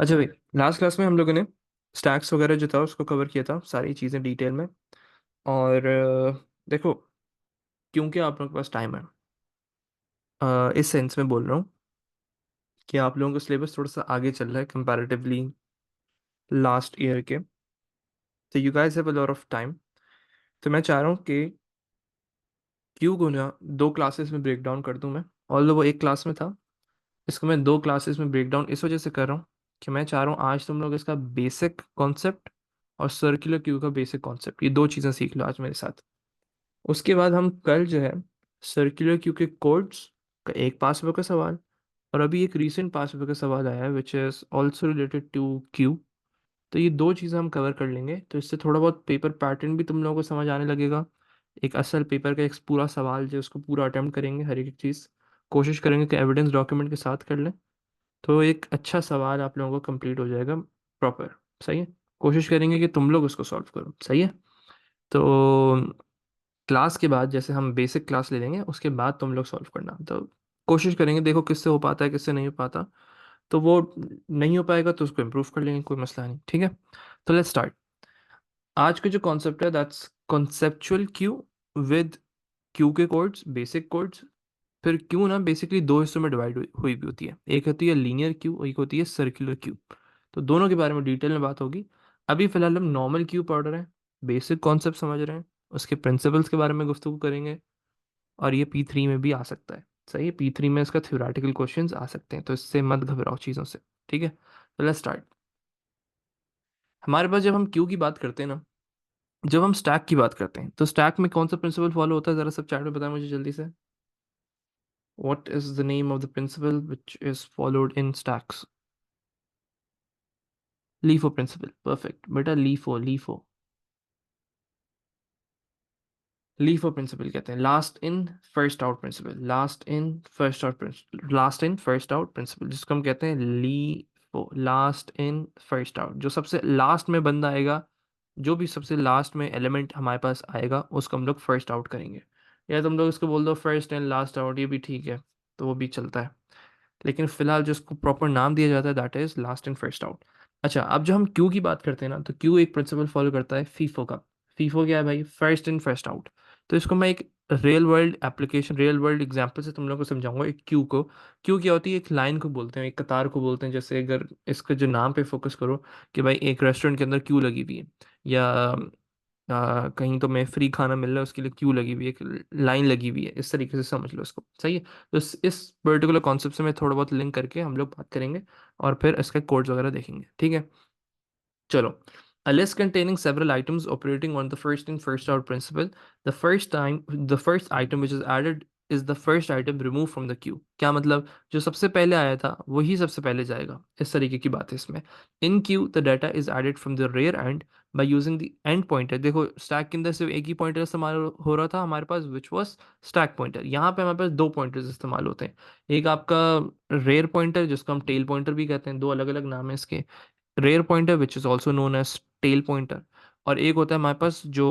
अच्छा भाई, last class में हम लोगों ने स्टैक्स वगैरह जो था उसको कवर किया था, सारी चीज़ें डिटेल में। और देखो, क्योंकि आप लोगों के पास टाइम है, इस सेंस में बोल रहा हूँ कि आप लोगों का सिलेबस थोड़ा सा आगे चल रहा है कंपैरेटिवली लास्ट ईयर के। तो you guys have a lot of time. तो मैं चाह रहा हूँ कि क्यू को ना दो क्लासेस में ब्रेक डाउन कर दूं मैं। ऑल्दो वो एक क्लास में था, इसको मैं दो क्लासेस में ब्रेक डाउन इस वजह से कर रहा हूँ कि मैं चाह रहा हूँ आज तुम लोग इसका बेसिक कॉन्सेप्ट और सर्कुलर क्यू का बेसिक कॉन्सेप्ट, ये दो चीज़ें सीख लो आज मेरे साथ। उसके बाद हम कल जो है सर्कुलर क्यू के कोड्स का एक पास पेपर का सवाल, और अभी एक रीसेंट पास पेपर का सवाल आया है which is also related to queue. तो ये दो चीज़ें हम कवर कर लेंगे, तो इससे थोड़ा बहुत पेपर पैटर्न भी तुम लोगों को समझ आने लगेगा। एक असल पेपर का एक पूरा सवाल जो है, उसको पूरा अटेम्प्ट करेंगे, हर एक चीज़ कोशिश करेंगे कि एविडेंस डॉक्यूमेंट के साथ कर लें। तो एक अच्छा सवाल आप लोगों को कंप्लीट हो जाएगा प्रॉपर। सही है। कोशिश करेंगे कि तुम लोग उसको सॉल्व करो। सही है। तो क्लास के बाद जैसे हम बेसिक क्लास ले लेंगे, उसके बाद तुम लोग सॉल्व करना। तो कोशिश करेंगे, देखो किससे हो पाता है किससे नहीं हो पाता। तो वो नहीं हो पाएगा तो उसको इम्प्रूव कर लेंगे, कोई मसला नहीं। ठीक है। तो लेट्स स्टार्ट। आज का जो कॉन्सेप्ट है that's conceptual Q with Q के कोड्स, बेसिक कोड्स। फिर क्यू ना बेसिकली दो हिस्सों में डिवाइड हुई भी होती है, एक होती है लीनियर क्यू, एक होती है सर्कुलर क्यू। तो दोनों के बारे में डिटेल में बात होगी। अभी फिलहाल हम नॉर्मल क्यू पढ़ रहे हैं, बेसिक कॉन्सेप्ट समझ रहे हैं, उसके प्रिंसिपल्स के बारे में गुफ्तगू करेंगे। और ये P3 में भी आ सकता है। सही है, P3 में इसका थ्योरेटिकल क्वेश्चंस आ सकते हैं, तो इससे मत घबराओ चीज़ों से। ठीक है। तो लेट्स स्टार्ट। हमारे पास जब हम क्यू की बात करते हैं ना, जब हम स्टैक की बात करते हैं, तो स्टैक में कौन सा प्रिंसिपल फॉलो होता है, जरा सब चैट में बताएं मुझे जल्दी से। What is the name of the principle which is followed in stacks? LIFO principle. Perfect. बेटा LIFO, LIFO, LIFO principle कहते हैं, last in first out principle. Last in first out principle, last in first out principle, जिसको हम कहते हैं LIFO, last in first out. जो सबसे last में बंदा आएगा, जो भी सबसे लास्ट में एलिमेंट हमारे पास आएगा, उसको हम लोग फर्स्ट आउट करेंगे। या तुम लोग इसको बोल दो फर्स्ट एंड लास्ट आउट, ये भी ठीक है, तो वो भी चलता है। लेकिन फिलहाल जो इसको प्रॉपर नाम दिया जाता है that is last and first out. अच्छा, अब जो हम क्यू की बात करते हैं ना, तो क्यू एक प्रिंसिपल फॉलो करता है फीफो का। फीफो क्या है भाई? First in first out. तो इसको मैं एक real world application, real world example से तुम लोगों को समझाऊंगा। एक क्यू को, क्यू क्या होती है? एक लाइन को बोलते हैं, एक कतार को बोलते हैं। जैसे अगर इसका जो नाम पे फोकस करो कि भाई एक रेस्टोरेंट के अंदर क्यू लगी हुई है, या कहीं तो मैं फ्री खाना मिल रहा है उसके लिए क्यू लगी हुई है, एक लाइन लगी हुई है, इस तरीके से समझ लो इसको। सही है। तो इस पर्टिकुलर कॉन्सेप्ट से मैं थोड़ा बहुत लिंक करके हम लोग बात करेंगे, और फिर इसके कोड्स वगैरह देखेंगे। ठीक है। चलो। A list containing several items operating on the first in first out principle. The first item which is added is the first item removed from the queue. क्या मतलब? जो सबसे पहले आया था वही सबसे पहले जाएगा, इस तरीके की बात है इसमें। In queue the data is added from the rear end by using the end pointer. देखो स्टैक के अंदर सिर्फ एक ही पॉइंटर इस्तेमाल हो रहा था हमारे पास, which was स्टैक पॉइंटर। यहाँ पे हमारे पास दो पॉइंटर्स इस्तेमाल होते हैं। एक आपका रेयर पॉइंटर, जिसको हम टेल पॉइंटर भी कहते हैं, दो अलग अलग नाम है इसके। Rear pointer which is also known as tail pointer. और एक होता है हमारे पास जो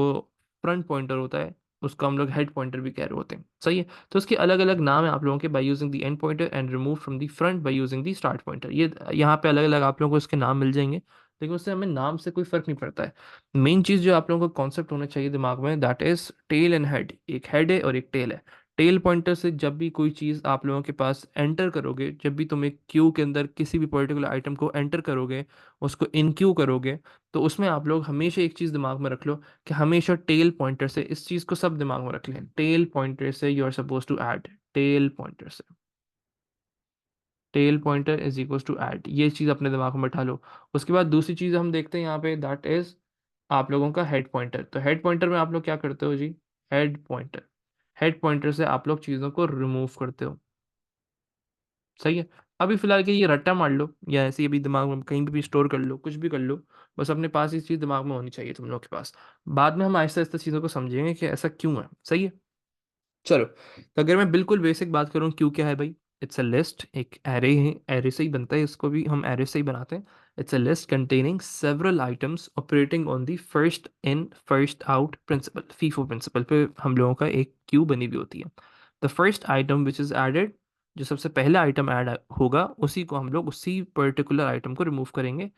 फ्रंट पॉइंटर होता है, उसको हम लोग हेड पॉइंटर भी कह रहे होते हैं। सही है। तो उसके अलग अलग नाम है आप लोगों के। Bye using the end pointer and remove from the front by using the start pointer, ये यहाँ पे अलग अलग आप लोगों को इसके नाम मिल जाएंगे, लेकिन उससे हमें नाम से कोई फर्क नहीं पड़ता है। मेन चीज़ जो आप लोगों को कॉन्सेप्ट होना चाहिए दिमाग में, that is tail and head. एक हेड है और एक टेल है। टेल पॉइंटर से जब भी कोई चीज़ आप लोगों के पास एंटर करोगे, जब भी तुम एक क्यू के अंदर किसी भी पर्टिकुलर आइटम को एंटर करोगे, उसको इनक्यू करोगे, तो उसमें आप लोग हमेशा एक चीज़ दिमाग में रख लो कि हमेशा टेल पॉइंटर से, इस चीज़ को सब दिमाग में रख लें, टेल पॉइंटर से you are suppose to add. Tail pointer से, tail pointer is equal to add, ये चीज़ अपने दिमाग में बैठा लो। उसके बाद दूसरी चीज़ हम देखते हैं यहाँ पे, दैट इज आप लोगों का हेड पॉइंटर। तो हेड पॉइंटर में आप लोग क्या करते हो जी? हेड पॉइंटर, हेड पॉइंटर से आप लोग चीज़ों को रिमूव करते हो। सही है। अभी फिलहाल के ये रट्टा मार लो, या ऐसे ही अभी दिमाग में कहीं भी स्टोर कर लो, कुछ भी कर लो, बस अपने पास ये चीज़ दिमाग में होनी चाहिए तुम लोग के पास। बाद में हम आहिस्ता आहिस्ता चीज़ों को समझेंगे कि ऐसा क्यों है। सही है। चलो। तो अगर मैं बिल्कुल बेसिक बात करूँ, क्यों क्या है भाई? इट्स अ लिस्ट, एक एरे है, एरे से ही बनता है, इसको भी हम एरे से ही बनाते हैं। It's a list containing several items operating on the first in first out principle. FIFO principle पे हम लोगों का एक क्यू बनी हुई होती है। The first item which is added, जो सबसे पहला आइटम ऐड होगा उसी को हम लोग उसी पर्टिकुलर आइटम को रिमूव करेंगे,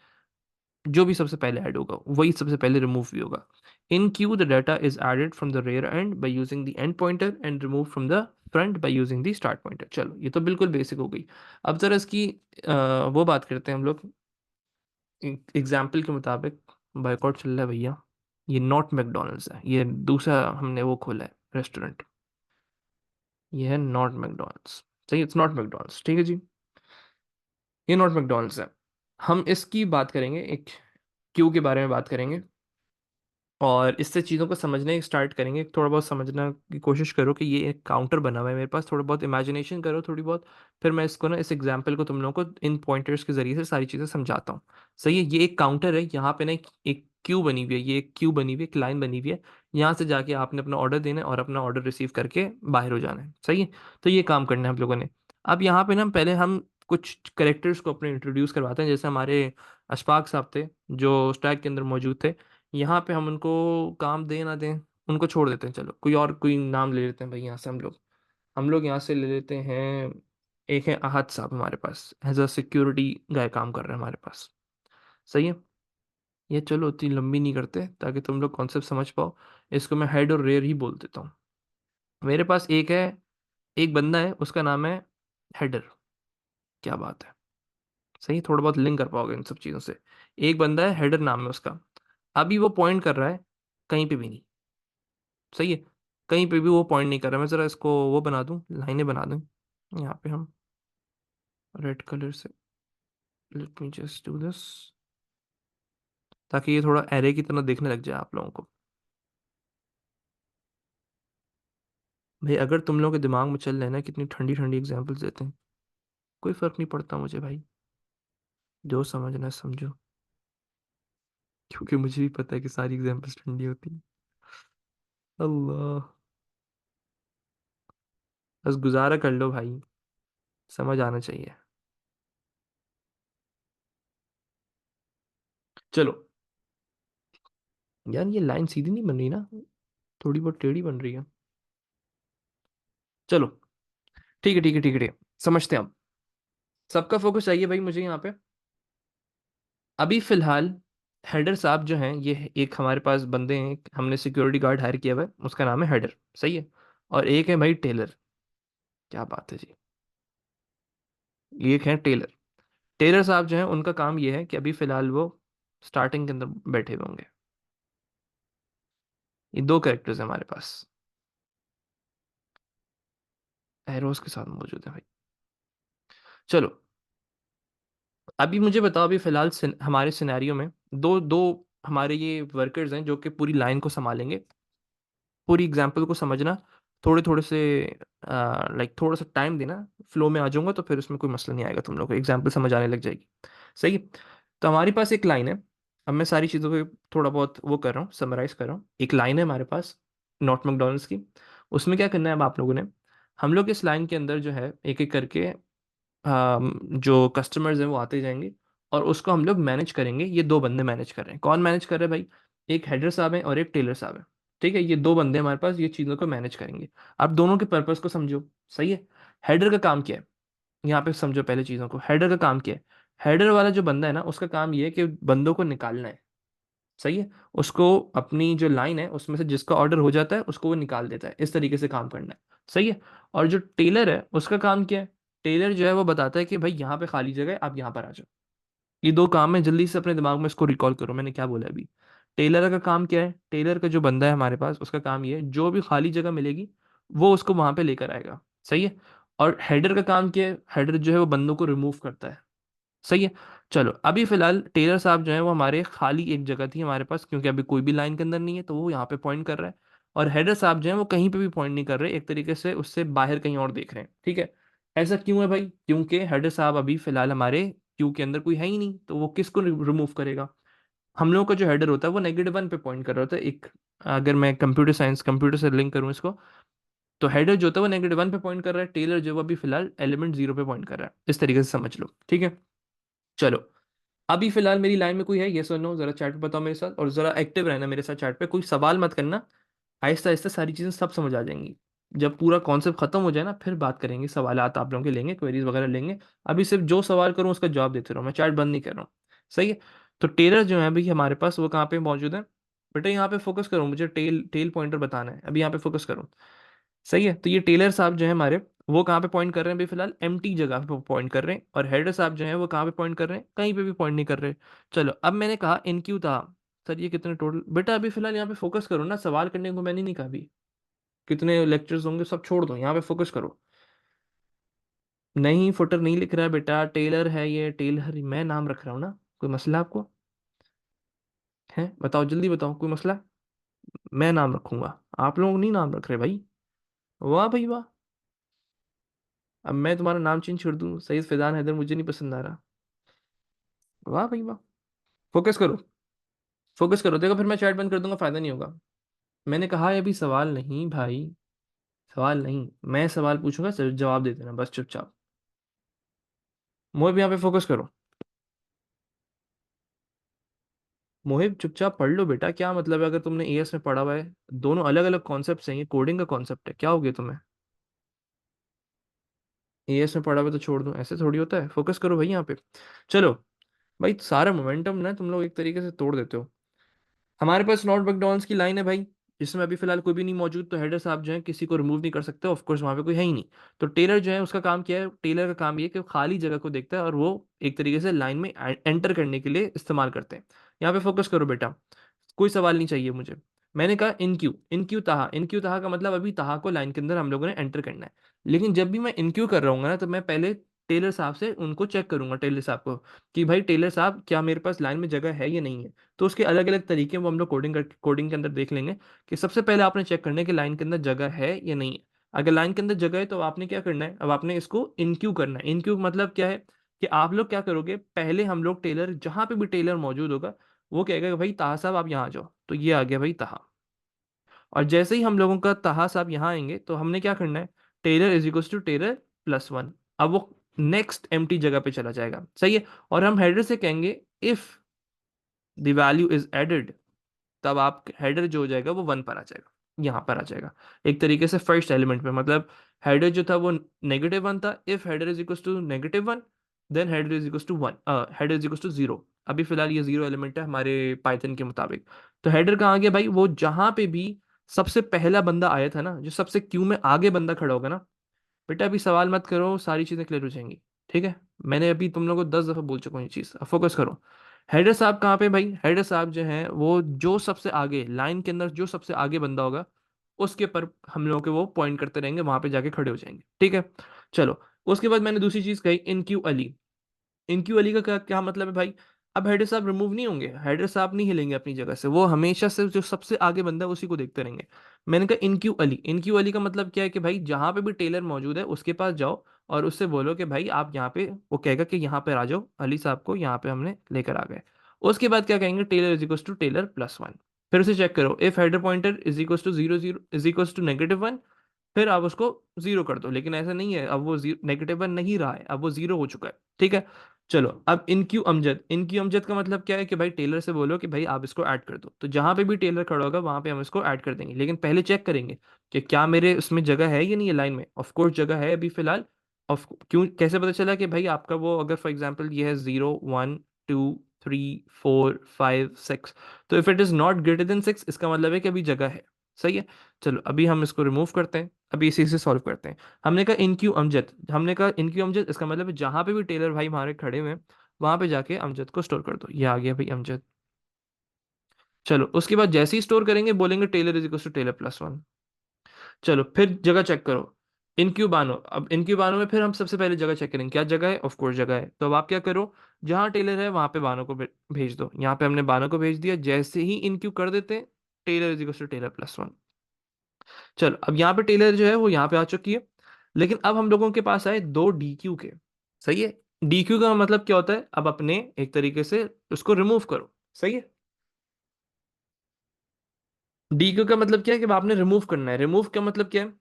जो भी सबसे पहले ऐड होगा वही सबसे पहले रिमूव भी होगा। In queue the data is added from the rear end by using the end pointer and remove from the front by using the start pointer. चलो ये तो बिल्कुल बेसिक हो गई। अब जरा इसकी वो बात करते हैं हम लोग। एग्जाम्पल के मुताबिक बाइकआउट चल रहा है भैया, ये नॉट मैकडोनल्ड्स है, ये दूसरा हमने वो खोला है रेस्टोरेंट, ये है नॉट मैकडोनल्ड्स। सही, इट्स नॉट मैकडोनल्ड्स, ठीक है जी, ये नॉट मैकडोनल्ड्स है। हम इसकी बात करेंगे, एक क्यू के बारे में बात करेंगे और इससे चीज़ों को समझने स्टार्ट करेंगे। थोड़ा बहुत समझना की कोशिश करो कि ये एक काउंटर बना हुआ है मेरे पास, थोड़ा बहुत इमेजिनेशन करो थोड़ी बहुत, फिर मैं इसको ना इस एग्जांपल को तुम लोगों को इन पॉइंटर्स के जरिए से सारी चीज़ें समझाता हूँ। सही है, ये एक काउंटर है, यहाँ पे ना एक क्यू बनी हुई है, ये एक क्यू बनी हुई है, एक लाइन बनी हुई है। यहाँ से जाके आपने अपना ऑर्डर देना है और अपना ऑर्डर रिसीव करके बाहर हो जाना है। सही है, तो ये काम करना है हम लोगों ने। अब यहाँ पे ना पहले हम कुछ करेक्टर्स को अपने इंट्रोड्यूस करवाते हैं, जैसे हमारे अशफाक साहब थे जो स्टैक के अंदर मौजूद थे। यहाँ पे हम उनको काम दें ना दें, उनको छोड़ देते हैं। चलो कोई और कोई नाम ले लेते हैं भाई, यहाँ से हम लोग यहाँ से ले लेते हैं। एक है आहत साहब हमारे पास, एज अ सिक्योरिटी गाय काम कर रहे हैं हमारे पास। सही है, ये चलो इतनी लंबी नहीं करते ताकि तुम लोग कॉन्सेप्ट समझ पाओ। इसको मैं हेड और रेयर ही बोल देता हूँ। मेरे पास एक है, एक बंदा है, उसका नाम है हेडर। क्या बात है, सही, थोड़ा बहुत लिंक कर पाओगे इन सब चीज़ों से। एक बंदा है, हेडर नाम है उसका। अभी वो पॉइंट कर रहा है कहीं पे भी नहीं। सही है, कहीं पे भी वो पॉइंट नहीं कर रहा। मैं जरा इसको वो बना दूं, लाइनें बना दूं यहाँ पे हम रेड कलर से। Let me just do this, ताकि ये थोड़ा एरे की तरह दिखने लग जाए आप लोगों को। भाई अगर तुम लोगों के दिमाग में चल रहे हैं ना कितनी ठंडी ठंडी एग्जांपल्स देते हैं, कोई फर्क नहीं पड़ता मुझे भाई, जो समझना है समझो, क्योंकि मुझे भी पता है कि सारी एग्जांपल्स ठंडी होती हैं। अल्लाह, बस गुजारा कर लो भाई, समझ आना चाहिए। चलो यार, ये लाइन सीधी नहीं बन रही ना, थोड़ी बहुत टेढ़ी बन रही है। चलो ठीक है, ठीक है, ठीक है, ठीक है, समझते हैं अब। सबका फोकस चाहिए भाई मुझे यहाँ पे। अभी फिलहाल हेडर साहब जो हैं, ये एक हमारे पास बंदे हैं, हमने सिक्योरिटी गार्ड हायर किया हुआ है, उसका नाम है हेडर। सही है, और एक है भाई टेलर। क्या बात है जी, एक है टेलर। टेलर साहब जो हैं उनका काम ये है कि अभी फिलहाल वो स्टार्टिंग के अंदर बैठे हुए होंगे। ये दो कैरेक्टर्स हैं हमारे पास, एरोस के साथ मौजूद है भाई। चलो अभी मुझे बताओ, अभी फिलहाल हमारे सिनेरियो में दो दो हमारे ये वर्कर्स हैं जो कि पूरी लाइन को संभालेंगे। पूरी एग्जाम्पल को समझना, थोड़े थोड़े से लाइक थोड़ा सा टाइम देना, फ्लो में आ जाऊंगा तो फिर उसमें कोई मसला नहीं आएगा, तुम लोग को एग्जाम्पल समझ आने लग जाएगी। सही है, तो हमारे पास एक लाइन है। अब मैं सारी चीज़ों को थोड़ा बहुत वो कर रहा हूँ, समराइज कर रहा हूँ। एक लाइन है हमारे पास नॉट मैकडॉनल्ड्स की। उसमें क्या करना है अब आप लोगों ने, हम लोग इस लाइन के अंदर जो है एक एक करके जो कस्टमर्स हैं वो आते जाएंगे और उसको हम लोग मैनेज करेंगे। ये दो बंदे मैनेज कर रहे हैं। कौन मैनेज कर रहे हैं भाई? एक हेडर साहब है और एक टेलर साहब है। ठीक है, ये दो बंदे हमारे पास ये चीज़ों को मैनेज करेंगे। आप दोनों के पर्पस को समझो। सही है, हेडर का काम क्या है, यहाँ पे समझो पहले चीज़ों को। हेडर का काम क्या है? हेडर वाला जो बंदा है ना, उसका काम ये है कि बंदों को निकालना है। सही है, उसको अपनी जो लाइन है उसमें से जिसका ऑर्डर हो जाता है उसको वो निकाल देता है, इस तरीके से काम करना है। सही है, और जो टेलर है उसका काम क्या है? टेलर जो है वो बताता है कि भाई यहाँ पे खाली जगह है, आप यहाँ पर आ जाओ। ये दो काम है, जल्दी से अपने दिमाग में इसको रिकॉल करो, मैंने क्या बोला अभी। टेलर का काम क्या है? टेलर का जो बंदा है हमारे पास उसका काम ये है, जो भी खाली जगह मिलेगी वो उसको वहां पे लेकर आएगा। सही है, और हेडर का काम क्या है? हेडर जो है वो बंदों को रिमूव करता है। सही है, चलो अभी फिलहाल टेलर साहब जो है वो हमारे खाली एक जगह थी हमारे पास, क्योंकि अभी कोई भी लाइन के अंदर नहीं है तो वो यहाँ पे पॉइंट कर रहा है। और हेडर साहब जो है वो कहीं पे भी पॉइंट नहीं कर रहे, एक तरीके से उससे बाहर कहीं और देख रहे हैं। ठीक है, ऐसा क्यों है भाई? क्योंकि हेडर साहब अभी फिलहाल हमारे क्यू के अंदर कोई है ही नहीं, तो वो किसको रिमूव करेगा? हम लोगों का जो हेडर होता है वो -1 पे पॉइंट कर रहा होता है। एक, अगर मैं कंप्यूटर साइंस कंप्यूटर से लिंक करूँ इसको, तो हेडर जो होता है वो -1 पे पॉइंट कर रहा है, टेलर जो है वो अभी फिलहाल एलिमेंट 0 पे पॉइंट कर रहा है। इस तरीके से समझ लो। ठीक है, चलो अभी फिलहाल मेरी लाइन में कोई है? यस और नो जरा चैट पे बताओ मेरे साथ, और जरा एक्टिव रहना मेरे साथ चैट पे, कोई सवाल मत करना। आहिस्ता आहिस्ता सारी चीजें सब समझ आ जाएंगी। जब पूरा कॉन्सेप्ट खत्म हो जाए ना फिर बात करेंगे, सवालात आप लोगों के लेंगे, क्वेरीज वगैरह लेंगे। अभी सिर्फ जो सवाल करूँ उसका जवाब देते रहो, मैं चैट बंद नहीं कर रहा हूँ। सही है। तो टेलर जो है अभी हमारे पास वो कहाँ पे मौजूद है? बेटा यहाँ पे फोकस करो, मुझे टेल टेल पॉइंटर बताना है, अभी यहाँ पे फोकस करो। सही है। तो ये टेलर साहब जो है हमारे, वो कहाँ पे पॉइंट कर रहे हैं अभी फिलहाल? एम्प्टी जगह पे पॉइंट कर रहे हैं। और हेडर साहब जो है वो कहाँ पे पॉइंट कर रहे हैं? कहीं पे भी पॉइंट नहीं कर रहे। चलो अब मैंने कहा इनक्यू था। सर ये कितने टोटल? बेटा अभी फिलहाल यहाँ पे फोकस करो ना, सवाल करने को मैंने नहीं कहा अभी। कितने लेक्चर्स होंगे सब छोड़ दो, यहाँ पे फोकस करो। नहीं, फुटर नहीं लिख रहा है बेटा, टेलर है ये, टेलर मैं नाम रख रहा हूँ ना। कोई मसला आपको है? बताओ जल्दी बताओ, कोई मसला? मैं नाम रखूंगा, आप लोग नहीं नाम रख रहे भाई। वाह भाई वाह। अब मैं तुम्हारा नाम चेंज कर दूं, सईद फैजान हैदर मुझे नहीं पसंद आ रहा। वाह भाई वाह। फोकस करो, फोकस करो, देखो फिर मैं चैट बंद कर दूंगा, फायदा नहीं होगा। मैंने कहा है अभी सवाल नहीं भाई, सवाल नहीं। मैं सवाल पूछूंगा, सिर्फ जवाब दे देना बस चुपचाप। मोहिब यहाँ पे फोकस करो। मोहिब चुपचाप पढ़ लो बेटा, क्या मतलब है अगर तुमने एएस में पढ़ा हुआ है? दोनों अलग अलग कॉन्सेप्ट हैं, ये कोडिंग का कॉन्सेप्ट है, क्या हो गया तुम्हें? एएस में पढ़ा हुआ है तो छोड़ दूं, ऐसे थोड़ी होता है। फोकस करो भाई यहाँ पे। चलो भाई, सारा मोमेंटम ना तुम लोग एक तरीके से तोड़ देते हो। हमारे पास नॉट मैकडॉनल्ड्स की लाइन है भाई, जिसमें अभी फिलहाल कोई भी नहीं मौजूद, तो हेडर साहब जो है किसी को रिमूव नहीं कर सकते, ऑफ कोर्स वहां पे कोई है ही नहीं। तो टेलर जो है उसका काम क्या है? टेलर का काम ये है कि वो खाली जगह को देखता है और वो एक तरीके से लाइन में एंटर करने के लिए इस्तेमाल करते हैं। यहाँ पे फोकस करो बेटा, कोई सवाल नहीं चाहिए मुझे। मैंने कहा इनक्यू, इनक्यू तहा, इनक्यू तहा का मतलब अभी तहा को लाइन के अंदर हम लोगों ने एंटर करना है। लेकिन जब भी मैं इनक्यू कर रहा हूँ ना, तो मैं पहले टेलर साहब से उनको चेक करूंगा, टेलर साहब को, कि भाई टेलर साहब क्या मेरे पास लाइन में जगह है या नहीं है। तो उसके अलग अलग तरीके वो हम लोग कोडिंग के अंदर देख लेंगे। कि सबसे पहले आपने चेक करना है कि लाइन के अंदर जगह है या नहीं है। अगर लाइन के अंदर जगह है तो आपने क्या करना है? अब आपने इसको इनक्यू करना है। इनक्यू मतलब क्या है? कि आप लोग क्या करोगे, पहले हम लोग टेलर, जहां पे भी टेलर मौजूद होगा, वो कहेगा कि भाई ताहा साहब आप यहाँ आ जाओ, तो ये आ गया भाई ताहा। और जैसे ही हम लोगों का ताहा साहब यहाँ आएंगे तो हमने क्या करना है? Tailer is equal to tailer plus one. अब वो नेक्स्ट एम्प्टी जगह पे चला जाएगा। सही है। और हम हेडर से कहेंगे if the value is added, तब आप हेडर जो हो जाएगा वो वन पर आ जाएगा, यहाँ पर आ जाएगा। एक तरीके से फर्स्ट एलिमेंट पे, मतलब हेडर जो था वो नेगेटिव वन था। If header is equal to negative one, then header is equal to one, header is equal to zero. अभी फिलहाल ये जीरो एलिमेंट है हमारे पाइथन के मुताबिक। तो हेडर कहाँ आ गया भाई? वो जहां पे भी सबसे पहला बंदा आया था ना, जो सबसे क्यू में आगे बंदा खड़ा होगा ना। बेटा अभी सवाल मत करो, सारी चीजें क्लियर हो जाएंगी। ठीक है। मैंने अभी तुम लोगों को 10 दफा बोल चुका हूँ ये चीज, अब फोकस करो। हेडर साहब कहाँ पे भाई? हेडर साहब जो है वो जो सबसे आगे लाइन के अंदर जो सबसे आगे बंदा होगा, उसके पर हम लोगों के वो पॉइंट करते रहेंगे, वहां पे जाके खड़े हो जाएंगे। ठीक है। चलो, उसके बाद मैंने दूसरी चीज कही, इनक्यू अली। इनक्यू अली का क्या क्या मतलब है भाई? अब हेडर साहब रिमूव नहीं होंगे, हेडर साहब नहीं हिलेंगे अपनी जगह से, वो हमेशा से जो सबसे आगे बंदा है उसी को देखते रहेंगे। मैंने कहा इनक्यू अली, इनक्यू अली का मतलब क्या है? कि भाई जहां पे भी टेलर मौजूद है उसके पास जाओ और उससे बोलो कि भाई आप यहाँ पे, वो कहेगा कि यहाँ पे आ जाओ, अली साहब को यहाँ पे हमने लेकर आ गए। उसके बाद क्या कहेंगे? Tailer is equal to tailer plus one. फिर उसे चेक करो, if header pointer is equal to zero zero is equal to negative one, फिर आप उसको जीरो कर दो। लेकिन ऐसा नहीं है, अब वो नेगेटिव वन नहीं रहा है, अब वो जीरो हो चुका है। ठीक है। चलो, अब इनक्यू अमजद, इनक्यू अमजद का मतलब क्या है? कि भाई टेलर से बोलो कि भाई आप इसको ऐड कर दो, तो जहां पे भी टेलर खड़ा होगा वहां पे हम इसको ऐड कर देंगे। लेकिन पहले चेक करेंगे कि क्या मेरे उसमें जगह है या नहीं है लाइन में। ऑफ कोर्स जगह है अभी फिलहाल। ऑफ क्यों, कैसे पता चला कि भाई आपका वो, अगर फॉर एग्जांपल ये है 0 1 2 3 4 5 6, तो if it is not greater than 6, इसका मतलब है कि अभी जगह है। सही है। चलो अभी हम इसको रिमूव करते हैं, अभी इसी से सॉल्व करते हैं। हमने कहा इनक्यू अमजद, हमने कहा इनक्यू अमजद, इसका मतलब है जहां पे भी टेलर भाई हमारे खड़े हुए हैं, वहां पे जाके अमजद को स्टोर कर दो। ये आ गया भाई अमजद। चलो उसके बाद जैसे ही स्टोर करेंगे बोलेंगे tailer is equal to tailer plus one. चलो फिर जगह चेक करो, इनक्यू बानो। अब इनक्यू बानो में फिर हम सबसे पहले जगह चेक करेंगे, क्या जगह है? ऑफ कोर्स जगह है। तो अब आप क्या करो, जहां टेलर है वहां पे बानो को भेज दो। यहाँ पे हमने बानो को भेज दिया, जैसे ही इनक्यू कर देते हैं, tailer is equal to tailer plus one. चलो अब यहाँ पे टेलर जो है वो यहाँ पे आ चुकी है। लेकिन अब हम लोगों के पास आए दो डी क्यू के। सही है। डी क्यू का मतलब क्या होता है? अब अपने एक तरीके से उसको रिमूव करो। सही है। डी क्यू का मतलब क्या है? कि आपने रिमूव करना है। रिमूव का मतलब क्या है?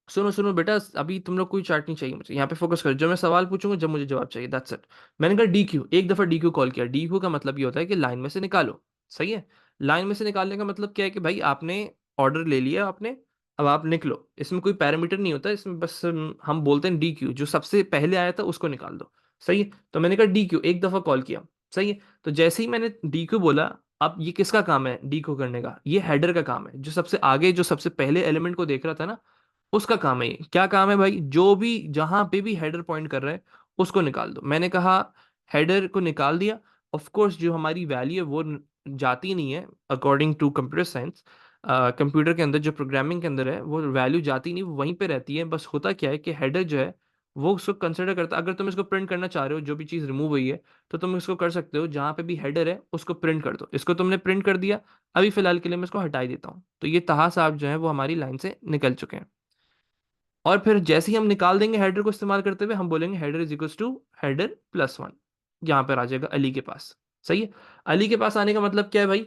सुनो सुनो बेटा, अभी तुम लोग कोई चार्ट नहीं चाहिए मुझे, यहाँ पे फोकस करो। जब मैं सवाल पूछूंगा, जब मुझे जवाब चाहिए, दैट्स इट। मैंने कहा डी क्यू, एक दफा डी क्यू कॉल किया। डी क्यू का मतलब ये होता है कि लाइन में से निकालो। सही है। लाइन में से निकालने का मतलब क्या है? कि भाई आपने ऑर्डर ले लिया आपने, अब आप लिख लो, इसमें कोई पैरामीटर नहीं होता, इसमें बस हम बोलते हैं डी क्यू, जो सबसे पहले आया था उसको निकाल दो। सही है, तो मैंने कहा डी क्यू, एक दफा कॉल किया। सही है, तो जैसे ही मैंने डी क्यू बोला, अब ये किसका काम है डी क्यू करने का? ये हेडर का काम है, जो सबसे आगे, जो सबसे पहले एलिमेंट को देख रहा था ना, उसका काम है ये। क्या काम है भाई? जो भी जहां पे भी हेडर पॉइंट कर रहा है उसको निकाल दो। मैंने कहा हेडर को निकाल दिया। ऑफ कोर्स जो हमारी वैल्यू है वो जाती नहीं है, according to computer science. Computer के अंदर जो प्रोग्रामिंग के अंदर है वो वैल्यू जाती नहीं, वो वहीं पे रहती है। बस होता क्या है कि हेडर जो है वो उसको कंसिडर करता है। अगर तुम इसको प्रिंट करना चाह रहे हो, जो भी चीज़ रिमूव हुई है, तो तुम इसको कर सकते हो, जहां पे भी हेडर है उसको प्रिंट कर दो। इसको तुमने प्रिंट कर दिया। अभी फिलहाल के लिए मैं इसको हटा ही देता हूँ, तो ये तहा साहब जो है वो हमारी लाइन से निकल चुके हैं। और फिर जैसे ही हम निकाल देंगे हेडर को इस्तेमाल करते हुए, हम बोलेंगे header is equal to header plus one. यहां पर आ जाएगा अली के पास। सही है, अली के पास आने का मतलब क्या है भाई?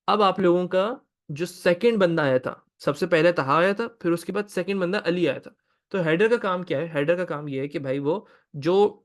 अब आप लोगों का जो सेकंड बंदा आया था, सबसे पहले तहा आया था, फिर उसके बाद सेकंड बंदा अली आया था। तो हेडर का काम क्या है? हेडर का काम ये है कि भाई वो जो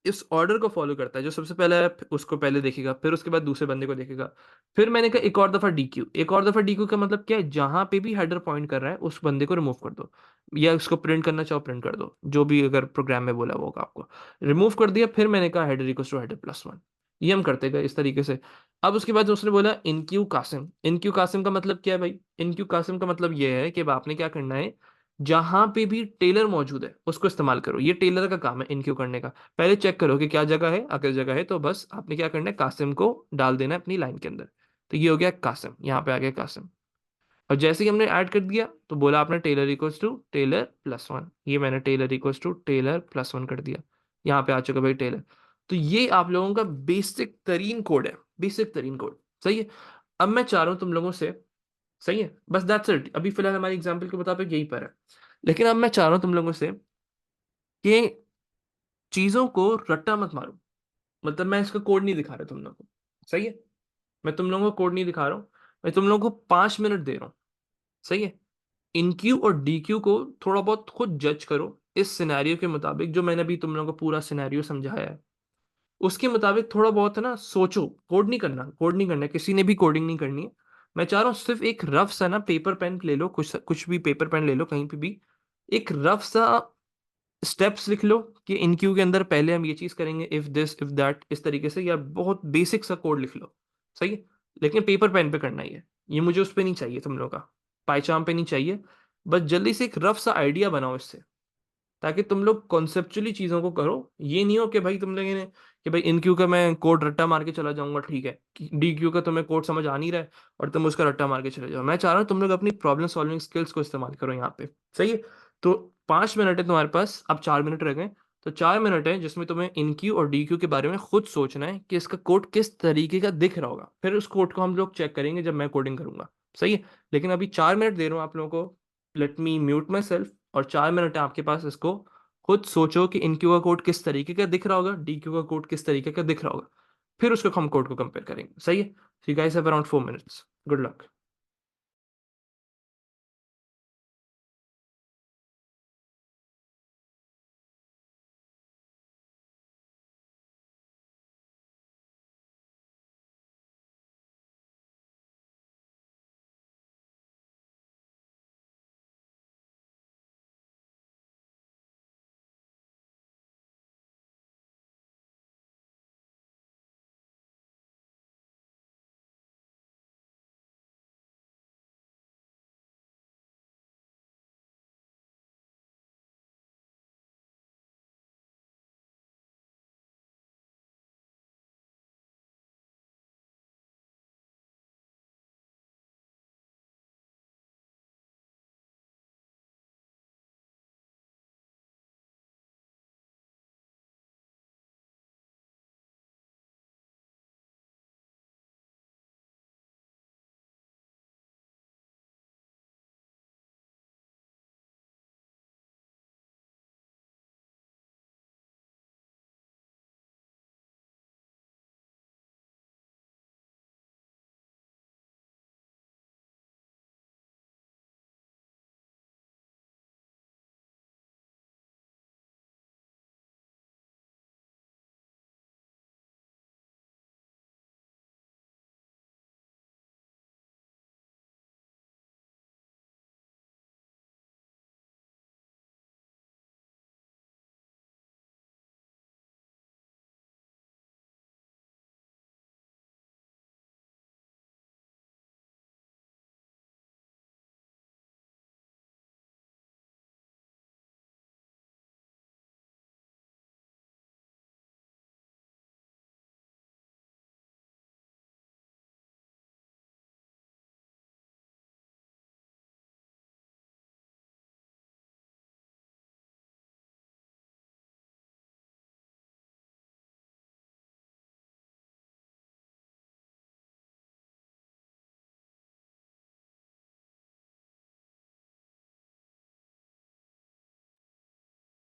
इस ऑर्डर को फॉलो करता है, जो सबसे पहले है उसको पहले देखेगा, फिर उसके बाद दूसरे बंदे को देखेगा। फिर मैंने कहा एक और दफा डीक्यू। एक और दफा डीक्यू का मतलब क्या है? जहां पे भी हेडर पॉइंट कर रहा है उस बंदे को रिमूव कर दो, या उसको प्रिंट करना चाहो प्रिंट कर दो, जो भी अगर प्रोग्राम में बोला वो होगा आपको। रिमूव कर दिया, फिर मैंने कहा header equal to header plus one. ये हम करते गए इस तरीके से। अब उसके बाद उसने बोला इनक्यू कासिम। इनक्यू कासिम का मतलब क्या है भाई? इनक्यू कासिम का मतलब ये है कि अब आपने क्या करना है, जहां पे भी टेलर मौजूद है उसको इस्तेमाल करो। ये टेलर का काम है इनक्यू करने का। पहले चेक करो कि क्या जगह है, अगर जगह है तो बस आपने क्या करना है, कासिम को डाल देना है अपनी लाइन के अंदर। तो ये हो गया कासिम, यहाँ पे आ गया कासिम। और जैसे ही हमने ऐड कर दिया तो बोला आपने tailer equals to tailer plus one. ये मैंने tailer equals to tailer plus one कर दिया। यहाँ पे आ चुका भाई टेलर। तो ये आप लोगों का बेसिक तरीन कोड है, बेसिक तरीन कोड। सही है, अब मैं चाह रहा हूं तुम लोगों से, सही है, बस दैट्स इट, अभी फिलहाल हमारी एग्जाम्पल के मुताबिक यही पर है। लेकिन अब मैं चाह रहा हूं तुम लोगों से कि चीजों को रट्टा मत मारो। मतलब मैं इसका कोड नहीं दिखा रहा तुम लोगों को। सही है, मैं तुम लोगों को कोड नहीं दिखा रहा हूँ। मैं तुम लोगों को 5 मिनट दे रहा हूँ। सही है, इनक्यू और डीक्यू को थोड़ा बहुत खुद जज करो इस सिनेरियो के मुताबिक, जो मैंने अभी तुम लोगों को पूरा सिनेरियो समझाया है उसके मुताबिक थोड़ा बहुत है ना सोचो। कोड नहीं करना, कोड नहीं करना है, किसी ने भी कोडिंग नहीं करनी है। मैं चाह रहा हूँ सिर्फ एक रफ सा ना पेपर पेन ले लो, कुछ कुछ भी पेपर पेन ले लो कहीं पे भी, एक रफ सा स्टेप्स लिख लो कि इन क्यू के अंदर पहले हम ये चीज करेंगे, इफ दिस इफ दैट, इस तरीके से, या बहुत बेसिक सा कोड लिख लो। सही है, लेकिन पेपर पेन पे करना ही है। ये मुझे उस पे नहीं चाहिए तुम लोग का, पाइचाम पे नहीं चाहिए। बस जल्दी से एक रफ सा आइडिया बनाओ इससे, ताकि तुम लोग कॉन्सेप्चुअली चीजों को करो। ये नहीं हो कि भाई तुम लोग ने कि भाई इन क्यू का मैं कोड रट्टा मार के चला जाऊंगा, ठीक है, डी क्यू का तुम्हें कोड समझ आ नहीं रहा है और तुम उसका रट्टा मार के चले जाओ। मैं चाह रहा हूँ तुम लोग अपनी प्रॉब्लम सॉल्विंग स्किल्स को इस्तेमाल करो यहाँ पे। सही है, तो 5 मिनट है तुम्हारे पास, अब 4 मिनट रह गए। तो 4 मिनट है जिसमें तुम्हें इन क्यू और डी क्यू के बारे में खुद सोचना है कि इसका कोड किस तरीके का दिख रहा होगा। फिर उस कोड को हम लोग चेक करेंगे जब मैं कोडिंग करूंगा। सही है, लेकिन अभी 4 मिनट दे रहा हूँ आप लोगों को। Let me mute my self, और 4 मिनट है आपके पास, इसको खुद सोचो कि इनक्यू का कोड किस तरीके का दिख रहा होगा, डीक्यू का कोड किस तरीके का दिख रहा होगा। फिर उसको हम कोड को कंपेयर करेंगे। सही है, so you guys have around 4 minutes. Good luck.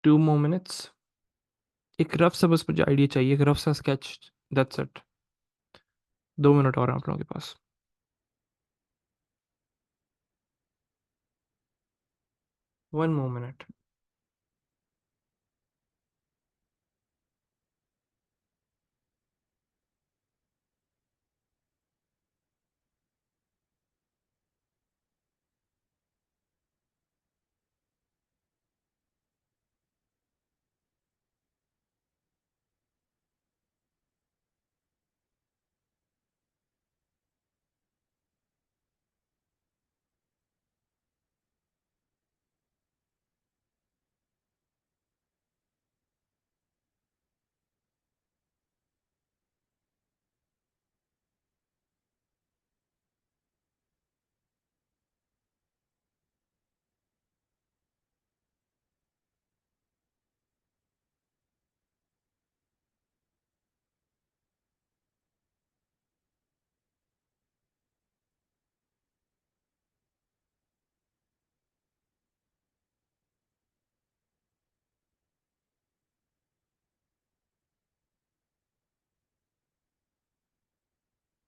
2 more minutes। एक रफ सा बस मुझे आइडिया चाहिए, एक रफ सा स्केच, दैट्स इट। 2 मिनट और हैं आप लोगों के पास। 1 more minute।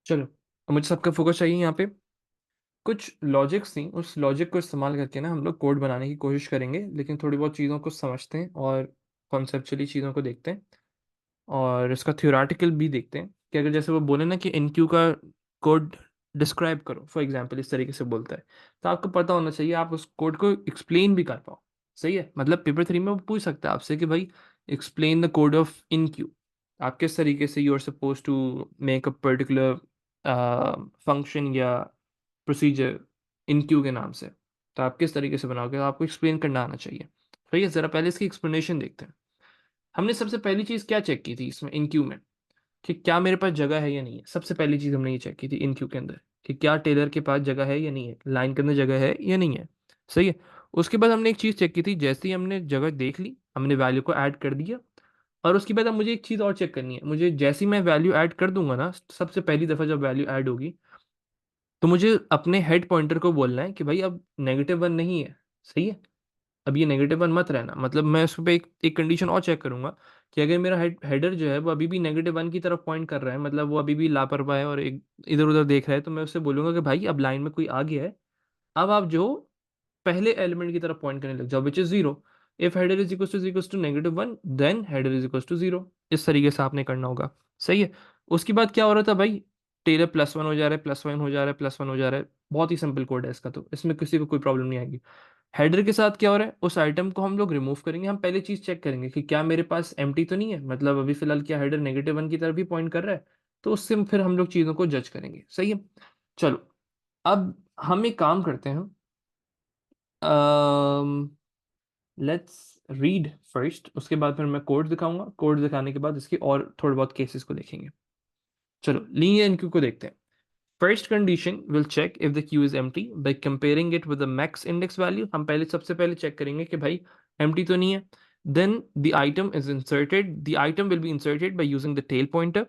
चलो, अब मुझे सबका फोकस चाहिए यहाँ पे। कुछ लॉजिक्स थी, उस लॉजिक को इस्तेमाल करके ना हम लोग कोड बनाने की कोशिश करेंगे, लेकिन थोड़ी बहुत चीज़ों को समझते हैं और कॉन्सेप्चुअली चीज़ों को देखते हैं और इसका थ्योरेटिकल भी देखते हैं कि अगर जैसे वो बोले ना कि इनक्यू का कोड डिस्क्राइब करो, फॉर एग्जांपल इस तरीके से बोलता है, तो आपको पता होना चाहिए आप उस कोड को एक्सप्लेन भी कर पाओ। सही है, मतलब पेपर 3 में वो पूछ सकता है आपसे कि भाई explain the code of enqueue. आप किस तरीके से you are suppose to make a particular function या प्रोसीजर इनक्यू के नाम से, तो आप किस तरीके से बनाओगे, तो आपको एक्सप्लेन करना आना चाहिए। सही है, ज़रा पहले इसकी एक्सप्लेनेशन देखते हैं। हमने सबसे पहली चीज़ क्या चेक की थी इसमें इनक्यू में, कि क्या मेरे पास जगह है या नहीं है। सबसे पहली चीज़ हमने ये चेक की थी इनक्यू के अंदर, कि क्या टेलर के पास जगह है या नहीं है, लाइन के अंदर जगह है या नहीं है। सही है। उसके बाद हमने एक चीज़ चेक की थी, जैसे ही हमने जगह देख ली हमने वैल्यू को ऐड कर दिया। और उसके बाद अब मुझे एक चीज़ और चेक करनी है, मुझे जैसे ही मैं वैल्यू ऐड कर दूंगा ना, सबसे पहली दफ़ा जब वैल्यू ऐड होगी, तो मुझे अपने हेड पॉइंटर को बोलना है कि भाई अब -1 नहीं है। सही है, अब ये -1 मत रहना। मतलब मैं उस पे एक कंडीशन और चेक करूंगा कि अगर मेरा हेडर जो है वो अभी भी -1 की तरफ पॉइंट कर रहा है, मतलब वो अभी भी लापरवाह है और एक इधर उधर देख रहा है, तो मैं उससे बोलूंगा कि भाई अब लाइन में कोई आ गया है, अब आप जो पहले एलिमेंट की तरफ पॉइंट करने लग जाओ, which is 0। If header is equal to -1 then header is equal to 0। इस तरीके से आपने करना होगा। सही है। उसके बाद क्या हो रहा था भाई, टेलर +1 हो जा रहा है, +1 हो जा रहा है, +1 हो जा रहा है। बहुत ही सिंपल कोड है इसका, तो इसमें किसी को कोई प्रॉब्लम नहीं आएगी। हेडर के साथ क्या हो रहा है, उस आइटम को हम लोग रिमूव करेंगे। हम पहले चीज चेक करेंगे कि क्या मेरे पास एम्प्टी तो नहीं है, मतलब अभी फिलहाल क्या हेडर -1 की तरफ भी पॉइंट कर रहा है। तो उससे फिर हम लोग चीज़ों को जज करेंगे। सही है। चलो, अब हम एक काम करते हैं, लेट्स रीड फर्स्ट, उसके बाद फिर मैं कोड दिखाऊंगा। कोड दिखाने के बाद इसके और थोड़े बहुत केसेस को देखेंगे। चलो, लीनियर इनक्यू को देखते हैं। First condition will check if the queue is empty by comparing it with the max index value। हम पहले सबसे पहले चेक करेंगे कि भाई empty तो नहीं है। Then the item is inserted। The item will be inserted by using the tail pointer।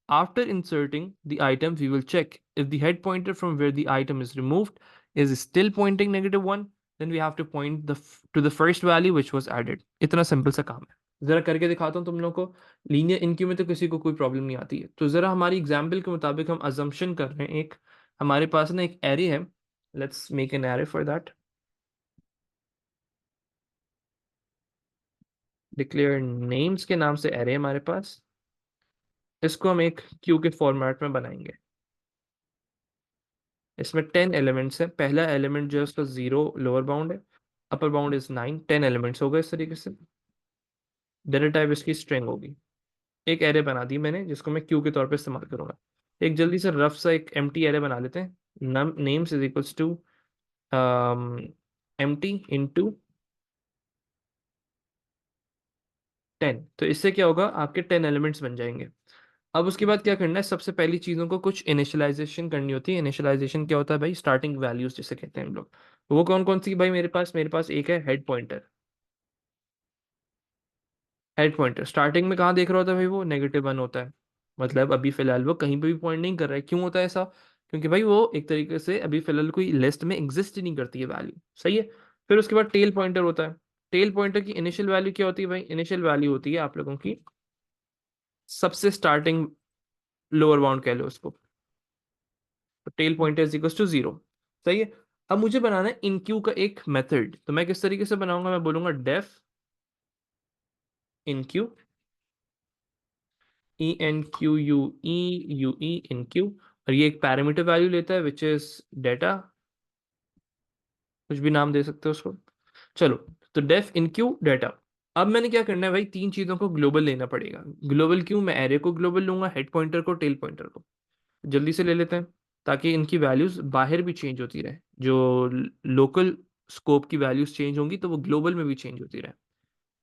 After inserting the item, we will check if the head pointer from where the item is removed is still pointing -1। Then we have to point to the first value which was added। इतना simple सा काम है। जरा करके दिखाता हूँ तुम लोग को। लीनियर इनक्यू में तो किसी को कोई प्रॉब्लम नहीं आती है। तो ज़रा हमारी एग्जाम्पल के मुताबिक हम अजम्पशन कर रहे हैं, एक हमारे पास ना एक एरे है। Let's make an array for that. Declare names के नाम से एरे हमारे पास। इसको हम एक क्यू के फॉर्मेट में बनाएंगे। इसमें 10 एलिमेंट्स हैं। पहला एलिमेंट जो है उसका 0 लोअर बाउंड है, अपर बाउंड इज 9। 10 एलिमेंट्स हो गए इस तरीके से। डेटा टाइप इसकी स्ट्रिंग होगी। एक एरे बना दी मैंने जिसको मैं क्यू के तौर पे इस्तेमाल करूंगा। एक जल्दी से रफ सा एक एम्प्टी एरे बना लेते हैं। Names is equals to empty into 10। तो इससे क्या होगा, आपके 10 एलिमेंट्स बन जाएंगे। अब उसके बाद क्या करना है, सबसे पहली चीज़ों को कुछ इनिशियलाइजेशन करनी होती है। इनिशियलाइजेशन क्या होता है भाई, स्टार्टिंग वैल्यूज जिसे कहते हैं हम लोग। वो कौन कौन सी भाई, मेरे पास एक है head pointer. Head pointer starting में कहाँ देख रहा होता है भाई, वो -1 होता है। मतलब अभी फिलहाल वो कहीं पे भी पॉइंट नहीं कर रहा है। क्यों होता है ऐसा, क्योंकि भाई वो एक तरीके से अभी फिलहाल कोई लिस्ट में एग्जिस्ट ही नहीं करती है वैल्यू। सही है। फिर उसके बाद टेल पॉइंटर होता है। टेल पॉइंटर की इनिशियल वैल्यू क्या होती है भाई? इनिशियल वैल्यू होती है आप लोगों की सबसे स्टार्टिंग लोअर बाउंड कह लो उसको, तो tail pointer is equal to 0। सही है। अब मुझे बनाना है इन क्यू का एक मेथड, तो मैं किस तरीके से बनाऊंगा? मैं बोलूंगा डेफ इन क्यू, ENQUE इन क्यू, और ये एक पैरामीटर वैल्यू लेता है विच इज डेटा, कुछ भी नाम दे सकते हो उसको। चलो, तो डेफ इन क्यू डेटा। अब मैंने क्या करना है भाई? तीन चीजों को ग्लोबल लेना पड़ेगा। ग्लोबल क्यों? मैं एरे को ग्लोबल लूंगा, हेड पॉइंटर को, टेल पॉइंटर को। जल्दी से ले लेते हैं ताकि इनकी वैल्यूज बाहर भी चेंज होती रहे। जो लोकल स्कोप की वैल्यूज चेंज होंगी तो वो ग्लोबल में भी चेंज होती रहे।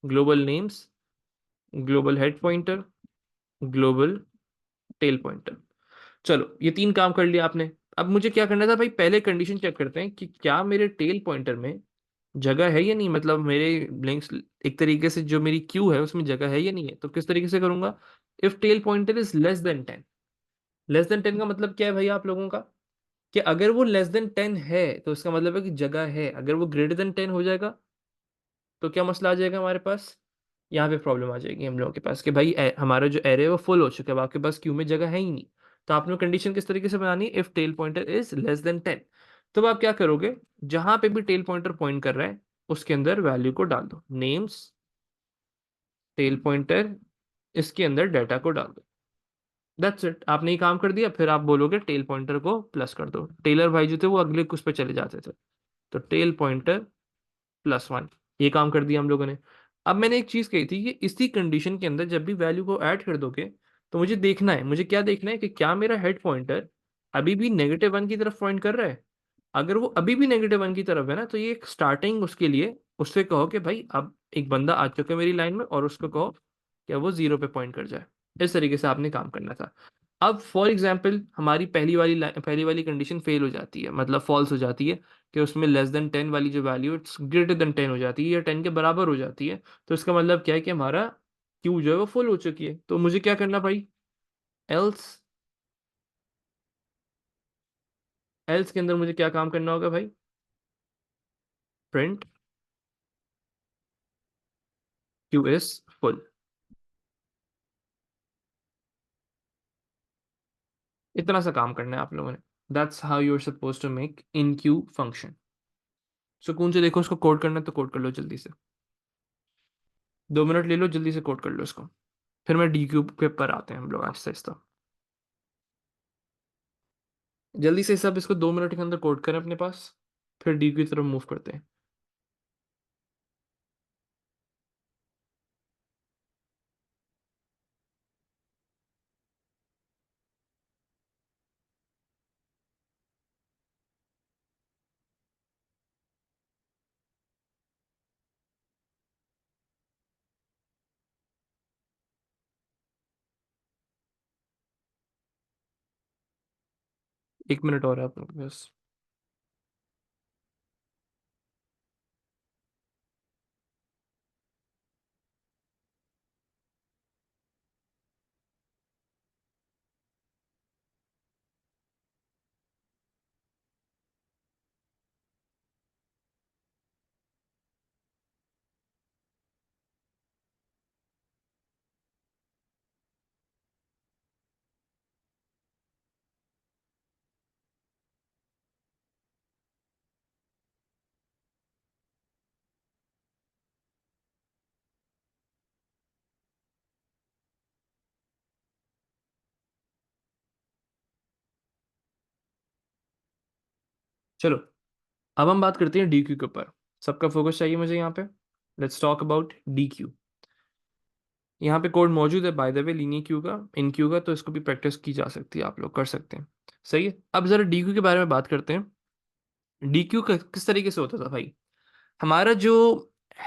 Global names, global head pointer, global tail pointer. चलो, ये तीन काम कर लिया आपने। अब मुझे क्या करना था भाई? पहले कंडीशन चेक करते हैं कि क्या मेरे टेल पॉइंटर में जगह है या नहीं, मतलब मेरे लिंक्स, एक तरीके से जो मेरी क्यू है उसमें जगह है या नहीं है। तो किस तरीके से करूंगा? If tail pointer is less than 10। Less than 10 का मतलब क्या है भाई आप लोगों का? कि अगर वो लेस देन 10 है तो इसका मतलब है कि जगह है। अगर वो ग्रेटर देन 10 हो जाएगा तो क्या मसला आ जाएगा हमारे पास? यहाँ पे प्रॉब्लम आ जाएगी हम लोगों के पास कि भाई हमारा जो एरे है वो फुल हो चुका है, अब आपके पास क्यू में जगह है ही नहीं। तो आपने कंडीशन किस तरीके से बनानी है? If tail pointer is less than 10। तो अब आप क्या करोगे? जहां पे भी टेल पॉइंटर पॉइंट कर रहा है उसके अंदर वैल्यू को डाल दो, नेम्स टेल पॉइंटर, इसके अंदर डाटा को डाल दो। दैट्स इट, आपने ही काम कर दिया। फिर आप बोलोगे टेल पॉइंटर को प्लस कर दो। टेलर भाई जो थे वो अगले कुछ पे चले जाते थे, तो टेल पॉइंटर +1, ये काम कर दिया हम लोगों ने। अब मैंने एक चीज कही थी कि इसी कंडीशन के अंदर जब भी वैल्यू को ऐड कर दोगे तो मुझे देखना है, मुझे क्या देखना है कि क्या मेरा हेड पॉइंटर अभी भी -1 की तरफ पॉइंट कर रहा है। अगर वो अभी भी -1 की तरफ है ना, तो ये एक स्टार्टिंग उसके लिए, उससे कहो कि भाई अब एक बंदा आ चुका है मेरी लाइन में, और उसको कहो कि वो 0 पे पॉइंट कर जाए। इस तरीके से आपने काम करना था। अब फॉर एग्जाम्पल हमारी पहली वाली कंडीशन फेल हो जाती है, मतलब फॉल्स हो जाती है, कि उसमें लेस देन 10 वाली जो वैल्यू इट्स ग्रेटर देन 10 हो जाती है या 10 के बराबर हो जाती है। तो इसका मतलब क्या है कि हमारा क्यू जो है वो फुल हो चुकी है। तो मुझे क्या करना भाई? एल्स, एल्स के अंदर मुझे क्या काम करना होगा भाई? Print queue is full. इतना सा काम करना है आप लोगों ने। That's how you are suppose to make enqueue function. सुकून से देखो, उसको कोड करना है तो कोड कर लो जल्दी से। 2 मिनट ले लो, जल्दी से कोड कर लो इसको। फिर मैं डी क्यूब के पर आते हैं हम लोग आहिस्ता आहिस्ता। जल्दी से सब इसको 2 मिनट के अंदर कोड करें अपने पास, फिर डी की तरफ मूव करते हैं। 1 मिनट और है अपने पास। चलो, अब हम बात करते हैं डी क्यू के ऊपर। सबका फोकस चाहिए मुझे यहाँ पे। Let's talk about D Q. यहाँ पे कोड मौजूद है by the way, linear Q का, इन क्यू का, तो इसको भी प्रैक्टिस की जा सकती है, आप लोग कर सकते हैं। सही है। अब जरा डी क्यू के बारे में बात करते हैं। डी क्यू किस तरीके से होता था भाई? हमारा जो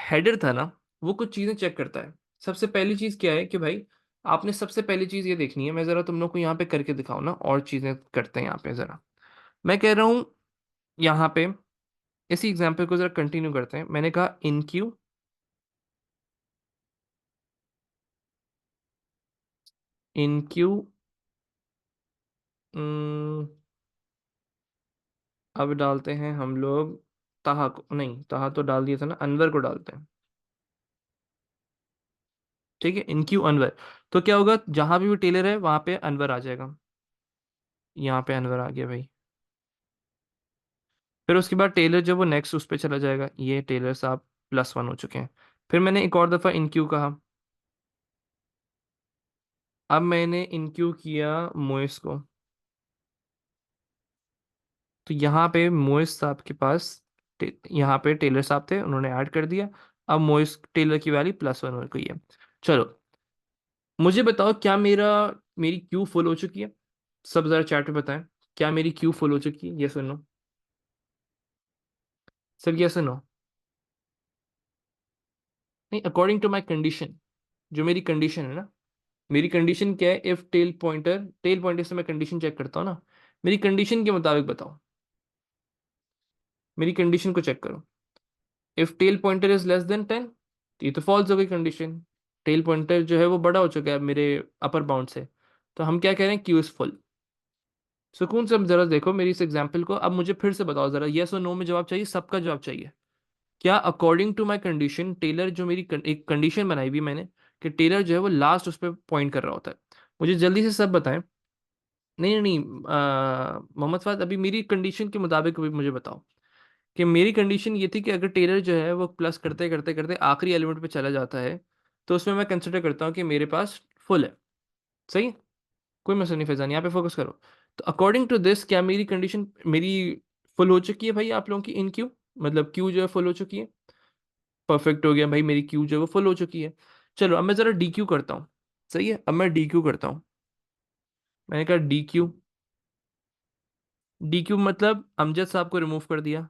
हेडर था ना, वो कुछ चीजें चेक करता है। सबसे पहली चीज क्या है कि भाई, आपने सबसे पहली चीज ये देखनी है, मैं जरा तुम लोग को यहाँ पे करके दिखाऊं ना, और चीजें करते हैं यहाँ पे जरा। मैं कह रहा हूँ यहाँ पे, इसी एग्जाम्पल को जरा कंटिन्यू करते हैं। मैंने कहा इन क्यू, इन क्यू, अब डालते हैं हम लोग ताहा को, नहीं ताहा तो डाल दिया था ना, अनवर को डालते हैं। ठीक है, इन क्यू अनवर। तो क्या होगा, जहां भी टेलर है वहां पे अनवर आ जाएगा। यहाँ पे अनवर आ गया भाई। फिर उसके बाद टेलर जो वो नेक्स्ट उस पर चला जाएगा, ये टेलर साहब +1 हो चुके हैं। फिर मैंने एक और दफ़ा इन क्यू कहा। अब मैंने इन क्यू किया मोइस को। तो यहाँ पे मोइस साहब के पास यहाँ पे टेलर साहब थे, उन्होंने ऐड कर दिया। अब मोइस टेलर की वैल्यू +1 हो गई है। चलो, मुझे बताओ क्या मेरी क्यू फुल हो चुकी है? सब जरा चैट में बताएं, क्या मेरी क्यू फुल हो चुकी है? यस और नो? सब यस और नो? नहीं, अकॉर्डिंग टू माई कंडीशन, जो मेरी कंडीशन है ना, मेरी कंडीशन क्या है? इफ टेल पॉइंटर से मैं कंडीशन चेक करता हूँ ना, मेरी कंडीशन के मुताबिक बताओ। मेरी कंडीशन को चेक करो। If tail pointer is less than 10, ये तो फॉल्स हो गई कंडीशन। टेल पॉइंटर जो है वो बड़ा हो चुका है मेरे अपर बाउंड से। तो हम क्या कह रहे हैं? Q is full. सुकून से अब जरा देखो मेरी इस एग्जाम्पल को। अब मुझे फिर से बताओ जरा, यस और नो में जवाब चाहिए, सबका जवाब चाहिए। क्या according to my condition tailor जो एक कंडीशन बनाई हुई मैंने, कि टेलर जो है वो लास्ट उस पर पॉइंट कर रहा होता है। मुझे जल्दी से सब बताएं। नहीं नहीं नहीं, मोहम्मद फाद, अभी मेरी कंडीशन के मुताबिक अभी मुझे बताओ कि मेरी कंडीशन ये थी कि अगर टेलर जो है वो प्लस करते करते करते आखिरी एलिमेंट पे चला जाता है, तो उसमें मैं कंसिडर करता हूँ कि मेरे पास फुल है। सही है? कोई मसला नहीं फैजान, यहाँ पे फोकस करो। तो अकॉर्डिंग टू दिस, क्या मेरी फुल हो चुकी है भाई आप लोगों की इन क्यू? मतलब क्यू जो है फुल हो चुकी है? परफेक्ट हो गया भाई, मेरी क्यू जो है वो फुल हो चुकी है। चलो, अब मैं जरा डी क्यू करता हूँ। सही है, अब मैं डी क्यू करता हूँ। मैंने कहा डी क्यू। डी क्यू मतलब अमजद साहब को रिमूव कर दिया।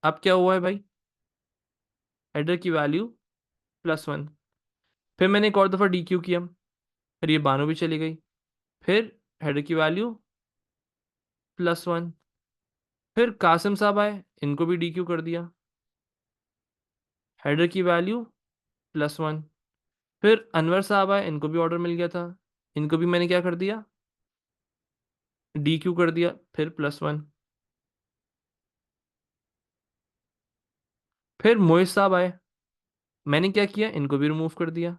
अब क्या हुआ है भाई? हेडर की वैल्यू +1। फिर मैंने एक और दफ़ा डी क्यू किया। फिर ये बानो भी चली गई। फिर हेडर की वैल्यू +1। फिर कासिम साहब आए, इनको भी डी क्यू कर दिया। हेडर की वैल्यू +1। फिर अनवर साहब आए, इनको भी ऑर्डर मिल गया था, इनको भी मैंने क्या कर दिया? डी क्यू कर दिया, फिर +1। फिर मोहित साहब आए, मैंने क्या किया? इनको भी रिमूव कर दिया।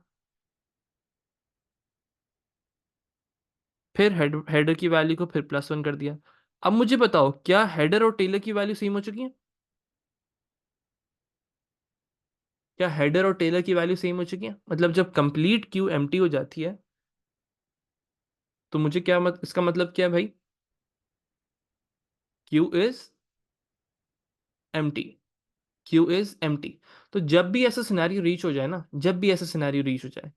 फिर हेडर की वैल्यू को फिर +1 कर दिया। अब मुझे बताओ, क्या हेडर और टेलर की वैल्यू सेम हो चुकी है? क्या हेडर और टेलर की वैल्यू सेम हो चुकी है? मतलब जब कंप्लीट क्यू एम्प्टी हो जाती है, तो मुझे इसका मतलब क्या है भाई? Q is empty. Q is empty. तो जब भी ऐसा सिनेरियो रीच हो जाए ना, जब भी ऐसा सिनेरियो रीच हो जाए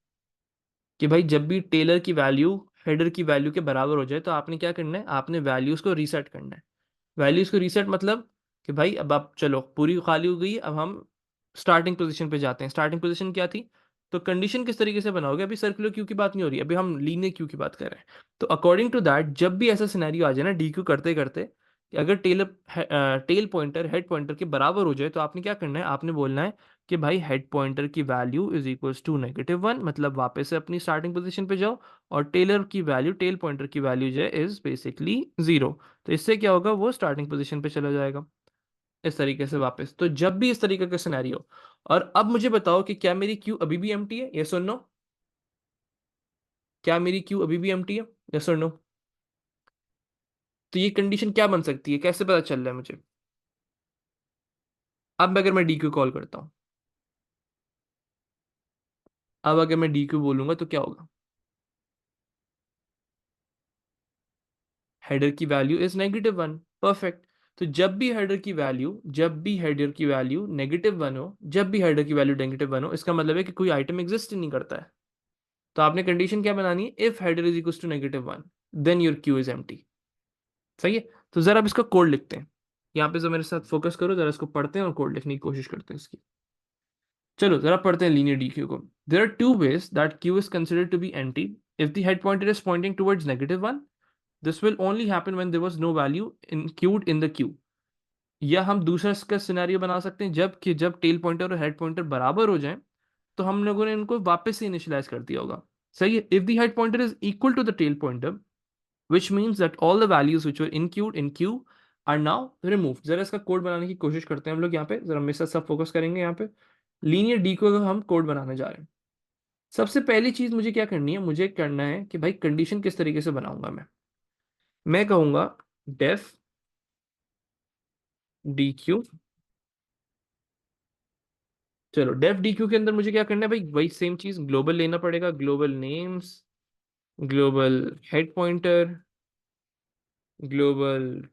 कि भाई जब भी टेलर की वैल्यू हेडर की वैल्यू के बराबर हो जाए, तो आपने क्या करना है? आपने वैल्यूज को रीसेट करना है। वैल्यूज को रीसेट मतलब कि भाई अब आप चलो पूरी खाली हो गई, अब हम स्टार्टिंग पोजीशन पे जाते हैं। स्टार्टिंग पोजीशन क्या थी? तो कंडीशन किस तरीके से बनाओगे? अभी सर्कुलर क्यू की बात नहीं हो रही, अभी हम लीनियर क्यू की बात कर रहे हैं। तो अकॉर्डिंग टू दैट, जब भी ऐसा सिनेरियो आ जाए ना डी क्यू करते करते, कि अगर टेल पॉइंटर हेड पॉइंटर के बराबर हो जाए, तो आपने क्या करना है? आपने बोलना है कि भाई हेड पॉइंटर की वैल्यू इज इक्वल्स टू -1, मतलब वापस से अपनी स्टार्टिंग पोजीशन पे जाओ। और टेल पॉइंटर की वैल्यू जो है इज बेसिकली 0। तो इससे क्या होगा? वो स्टार्टिंग पोजीशन पे चला जाएगा इस तरीके से वापस। तो जब भी इस तरीके का सिनेरियो। और अब मुझे बताओ कि क्या मेरी क्यू अभी भी एम्प्टी है? यस और नो? क्या मेरी क्यू अभी भी एम्प्टी है? यस और नो? तो ये कंडीशन क्या बन सकती है? कैसे पता चल रहा है मुझे? अब अगर मैं डी क्यू कॉल करता हूँ, अब अगर मैं डी क्यू बोलूंगा तो क्या होगा? हेडर की वैल्यू इज -1। परफेक्ट। तो जब भी हेडर की वैल्यू -1 हो, जब भी हेडर की वैल्यू -1 हो, इसका मतलब है कि कोई आइटम एग्जिस्ट ही नहीं करता है। तो आपने कंडीशन क्या बनानी है? If header is equal to -1, then your queue is empty. सही है? तो जरा अब इसका कोड लिखते हैं। यहाँ पे जो मेरे साथ फोकस करो, जरा इसको पढ़ते हैं और कोड लिखने की कोशिश करते हैं इसकी। चलो जरा पढ़ते हैं लीनियर डी क्यू को। There are two ways that queue is considered to be empty. If the head pointer is pointing towards -1, this will only happen when there was no value include in the queue. या हम दूसरा इसका scenario बना सकते हैं, जब tail pointer और head pointer बराबर हो जाएं, तो हम लोगों ने इनको वापस से इनिशियलाइज कर दिया होगा। सही है? If the head pointer is equal to the tail pointer, which means that all the values which were included in Q are now removed। जरा इसका कोड बनाने की कोशिश करते हैं हम लोग। यहाँ पे जरा मेरे साथ सब फोकस करेंगे। यहाँ पे लीनियर डी को हम कोड बनाने जा रहे हैं। सबसे पहली चीज मुझे क्या करनी है, मुझे करना है कि भाई कंडीशन किस तरीके से बनाऊंगा मैं कहूंगा डेफ डी क्यू। चलो डेफ डी क्यू के अंदर मुझे क्या करना है भाई, वही सेम चीज, ग्लोबल लेना पड़ेगा, global names, global head pointer, global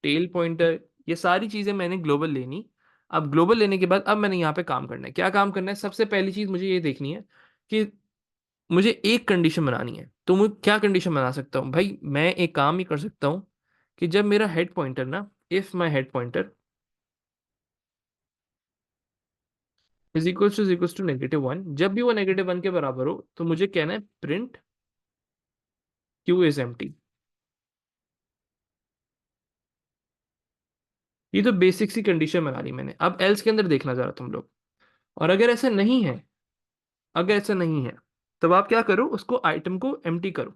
tail pointer, ये सारी चीजें मैंने ग्लोबल लेनी। अब ग्लोबल लेने के बाद अब मैंने यहाँ पे काम करना है। क्या काम करना है, सबसे पहली चीज मुझे ये देखनी है कि मुझे एक कंडीशन बनानी है। तो मैं क्या कंडीशन बना सकता हूँ भाई, मैं एक काम ही कर सकता हूँ कि जब मेरा हेड पॉइंटर ना, if my head pointer is equal to -1, जब भी वो -1 के बराबर हो तो मुझे कहना है प्रिंट क्यू इज एम्प्टी। ये तो बेसिक सी कंडीशन बना ली मैंने। अब एल्स के अंदर देखना जरा तुम लोग। और अगर ऐसा नहीं है, अगर ऐसा नहीं है, तब आप क्या करो, उसको आइटम को एम्प्टी करो।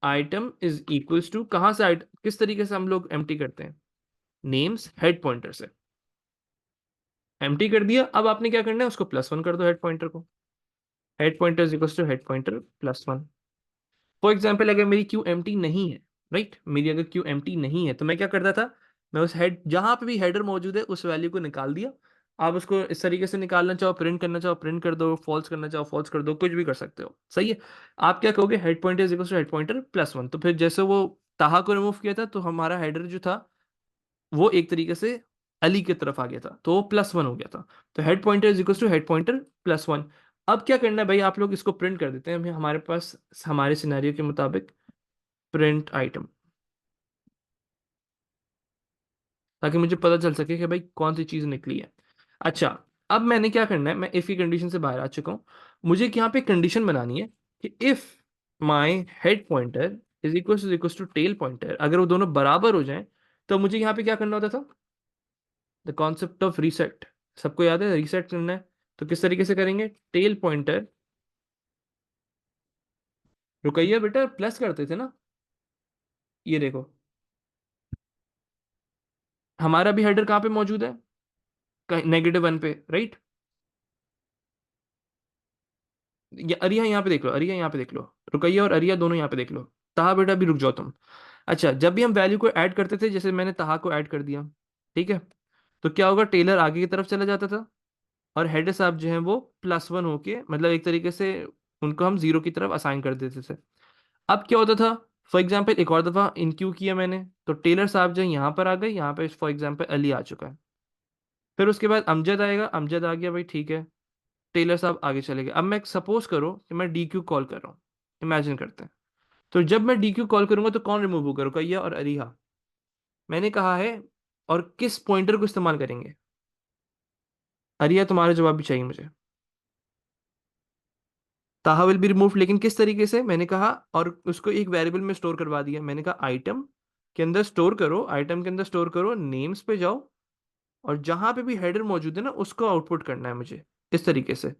आइटम इज इक्वल्स टू, कहां से किस तरीके से हम लोग एम्प्टी करते हैं, नेम्स हेड पॉइंटर से एम्प्टी कर दिया। अब आपने क्या करना है, उसको +1 कर दो हेड पॉइंटर को। Head pointer is equals to head pointer +1। For example अगर मेरी क्यू एम्प्टी नहीं है, राइट, मेरी अगर क्यू एम्प्टी नहीं है तो मैं क्या करता था, मैं उस हेड, जहां पे भी हेडर मौजूद है उस वैल्यू को निकाल दिया। आप उसको इस तरीके से निकालना चाहो, प्रिंट करना चाहो प्रिंट कर दो, फॉल्स करना चाहो फॉल्स कर दो, कुछ भी कर सकते हो, सही है। आप क्या कहोगे, head pointer is equal to head pointer +1। तो फिर जैसे वो ताहा को रिमूव किया था तो हमारा हेडर जो था वो एक तरीके से अली की तरफ आ गया था, तो वो +1 हो गया था। तो head pointer is equal to head pointer +1। अब क्या करना है भाई, आप लोग इसको प्रिंट कर देते हैं हमारे पास, हमारे सिनेरियो के मुताबिक प्रिंट आइटम, ताकि मुझे पता चल सके कि भाई कौन सी चीज निकली है। अच्छा, अब मैंने क्या करना है, मैं इफ की कंडीशन से बाहर आ चुका हूं। मुझे यहाँ पे कंडीशन बनानी है कि if my head pointer is equal to tail pointer, अगर वो दोनों बराबर हो जाएं तो मुझे यहाँ पे क्या करना होता था, द कॉन्सेप्ट ऑफ रीसेट। सबको याद है रीसेट करना है, तो किस तरीके से करेंगे, टेल पॉइंटर, रुकइए बेटा, प्लस करते थे ना, ये देखो हमारा भी हेडर कहाँ पे मौजूद है, -1 पे, राइट। अरिया यहाँ पे देख लो, अरिया यहाँ पे देख लो, रुकइया और अरिया दोनों यहाँ पे देख लो। तहा बेटा भी रुक जाओ तुम। अच्छा, जब भी हम वैल्यू को ऐड करते थे, जैसे मैंने तहा को ऐड कर दिया, ठीक है, तो क्या होगा, टेलर आगे की तरफ चला जाता था और हेडर साहब जो है वो +1 होके, मतलब एक तरीके से उनको हम 0 की तरफ असाइन कर देते थे। अब क्या होता था, फॉर एग्जाम्पल एक और दफा इन क्यू किया मैंने, तो टेलर साहब जो है यहाँ पर आ गए, यहाँ पे फॉर एग्जाम्पल अली आ चुका है। फिर उसके बाद अमजद आएगा, अमजद आ गया भाई, ठीक है, टेलर साहब आगे चले गए। अब मैं सपोज करो कि मैं डी क्यू कॉल कर रहा हूँ, इमेजिन करते हैं। तो जब मैं डी क्यू कॉल करूंगा तो कौन रिमूव होगा, रुकैया और अरीहा, मैंने कहा है। और किस पॉइंटर को इस्तेमाल करेंगे, अरिया तुम्हारा जवाब भी चाहिए मुझे। ताहा विल बी रिमूव, लेकिन किस तरीके से, मैंने कहा, और उसको एक वेरिएबल में स्टोर करवा दिया। मैंने कहा आइटम के अंदर स्टोर करो, आइटम के अंदर स्टोर करो, नेम्स पे जाओ, और जहां पे भी हेडर मौजूद है ना उसको आउटपुट करना है मुझे, इस तरीके से।